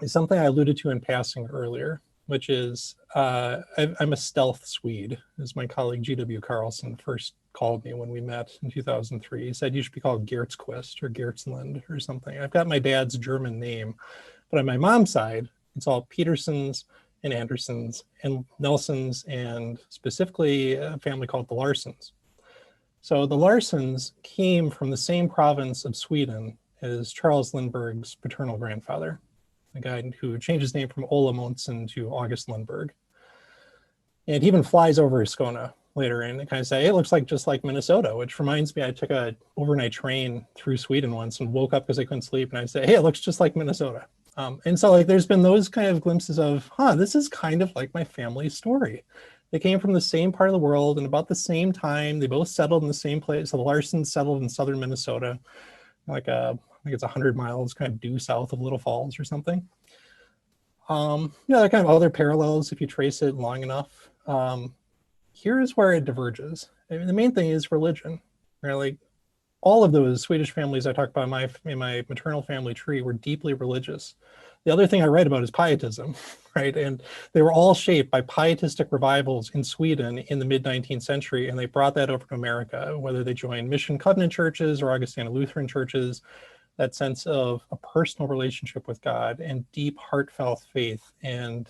is something I alluded to in passing earlier, which is I'm a stealth Swede, as my colleague G.W. Carlson first called me when we met in 2003. He said you should be called Gerzquist or Gerzlind or something. I've got my dad's German name, but on my mom's side, it's all Petersons and Andersons and Nelsons, and specifically a family called the Larsons. So the Larsons came from the same province of Sweden as Charles Lindbergh's paternal grandfather, a guy who changed his name from Ola Monsen to August Lindbergh. And he even flies over Skåne later and kind of say, hey, it looks like just like Minnesota, which reminds me, I took a overnight train through Sweden once and woke up because I couldn't sleep. And I say, hey, it looks just like Minnesota. And so like, there's been those kind of glimpses of, this is kind of like my family's story. They came from the same part of the world and about the same time. They both settled in the same place. So the Larsons settled in southern Minnesota, like I think it's 100 miles kind of due south of Little Falls or something. There are kind of other parallels if you trace it long enough. Here's where it diverges. I mean, the main thing is religion, right? Like all of those Swedish families I talked about in my maternal family tree were deeply religious. The other thing I write about is pietism, right? And they were all shaped by pietistic revivals in Sweden in the mid-19th century, and they brought that over to America, whether they joined Mission Covenant churches or Augustana Lutheran churches. That sense of a personal relationship with God and deep heartfelt faith and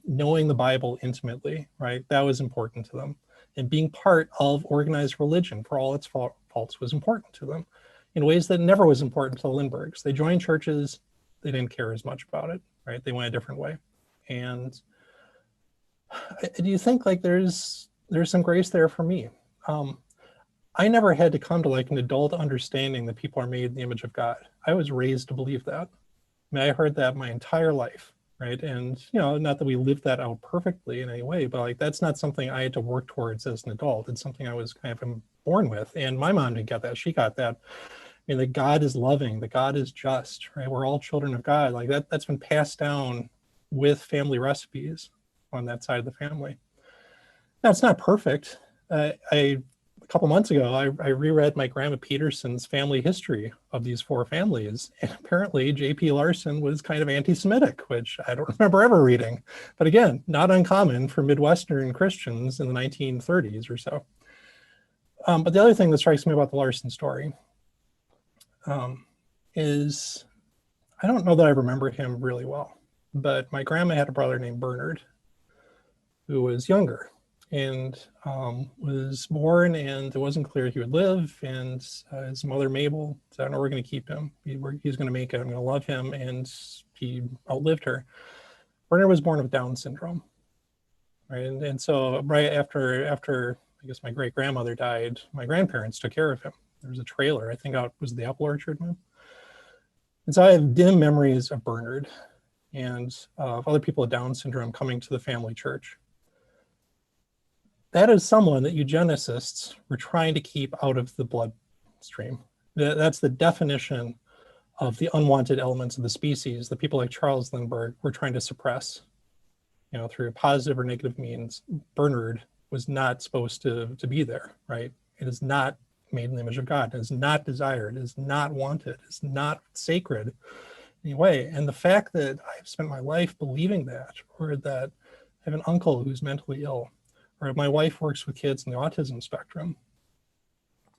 knowing the Bible intimately, right? That was important to them. And being part of organized religion for all its faults was important to them in ways that never was important to the Lindberghs. They joined churches, they didn't care as much about it, right? They went a different way. And do you think like there's some grace there for me? I never had to come to like an adult understanding that people are made in the image of God. I was raised to believe that. I mean, I heard that my entire life, right? And, you know, not that we lived that out perfectly in any way, but like, that's not something I had to work towards as an adult. It's something I was kind of born with. And my mom didn't get that. She got that. I mean, that God is loving, that God is just, right? We're all children of God. Like that's been passed down with family recipes on that side of the family. Now, it's not perfect. A couple months ago, I reread my grandma Peterson's family history of these four families. And apparently J.P. Larson was kind of anti-Semitic, which I don't remember ever reading. But again, not uncommon for Midwestern Christians in the 1930s or so. But the other thing that strikes me about the Larson story is, I don't know that I remember him really well, but my grandma had a brother named Bernard who was younger and was born, and it wasn't clear he would live. And his mother, Mabel, said, I don't know, we're going to keep him. He's going to make it. I'm going to love him. And he outlived her. Bernard was born with Down syndrome. Right. And so right after, I guess my great grandmother died, my grandparents took care of him. There was a trailer, I think, out was the Apple Orchard one. And so I have dim memories of Bernard and of other people with Down syndrome coming to the family church. That is someone that eugenicists were trying to keep out of the bloodstream. That's the definition of the unwanted elements of the species that people like Charles Lindbergh were trying to suppress, you know, through positive or negative means. Bernard was not supposed to be there, right? It is not made in the image of God. It is not desired. It is not wanted. It's not sacred in any way. And the fact that I've spent my life believing that, or that I have an uncle who's mentally ill, or my wife works with kids in the autism spectrum.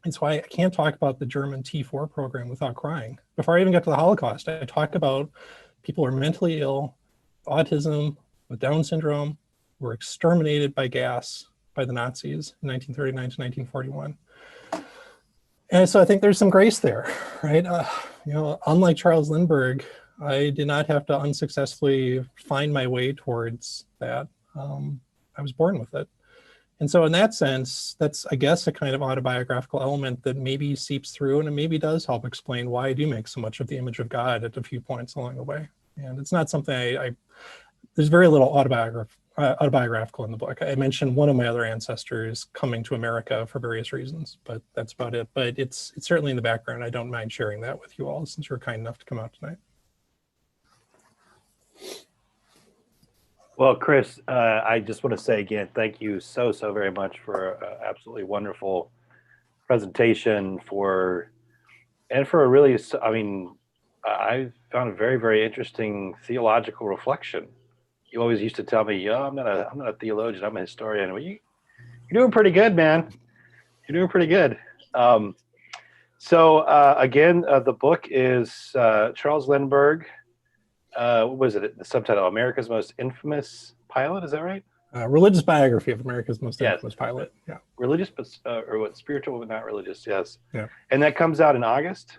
And so I can't talk about the German T4 program without crying. Before I even get to the Holocaust, I talk about people who are mentally ill, autism, with Down syndrome, were exterminated by gas by the Nazis in 1939 to 1941. And so I think there's some grace there, right? You know, unlike Charles Lindbergh, I did not have to unsuccessfully find my way towards that. I was born with it. And so in that sense, that's, I guess, a kind of autobiographical element that maybe seeps through, and it maybe does help explain why I do make so much of the image of God at a few points along the way. And it's not something there's very little autobiographical in the book. I mentioned one of my other ancestors coming to America for various reasons, but that's about it. But it's certainly in the background. I don't mind sharing that with you all since you're kind enough to come out tonight. Well, Chris, I just want to say again, thank you so very much for an absolutely wonderful presentation and for a really, I mean, I found a very interesting theological reflection. You always used to tell me, "Yo, I'm not a theologian, I'm a historian." Well, you're doing pretty good, man. You're doing pretty good. So again, the book is Charles Lindbergh. What was it? The subtitle: America's Most Infamous Pilot. Is that right? Religious biography of America's most infamous pilot. Yeah. Religious, but or what? Spiritual, but not religious. Yes. Yeah. And that comes out in August.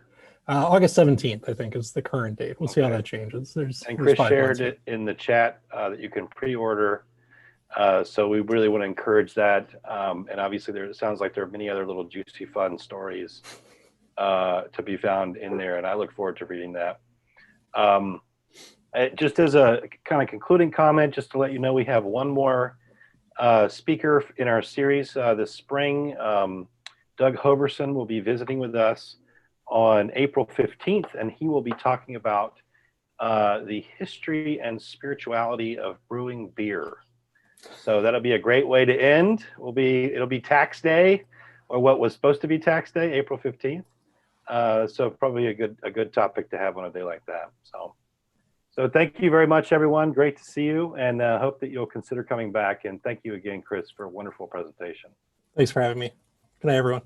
August 17th, I think, is the current date. We'll see how that changes. And Chris shared it in the chat that you can pre-order. So we really want to encourage that. And obviously, it sounds like there are many other little juicy, fun stories to be found in there. And I look forward to reading that. Just as a kind of concluding comment, just to let you know, we have one more speaker in our series this spring. Doug Hoverson will be visiting with us on April 15th, and he will be talking about the history and spirituality of brewing beer. So that'll be a great way to end. It'll be tax day, or what was supposed to be tax day, April 15th. So probably a good topic to have on a day like that. So So thank you very much, everyone. Great to see you, and hope that you'll consider coming back. And thank you again, Chris, for a wonderful presentation. Thanks for having me. Good night, everyone.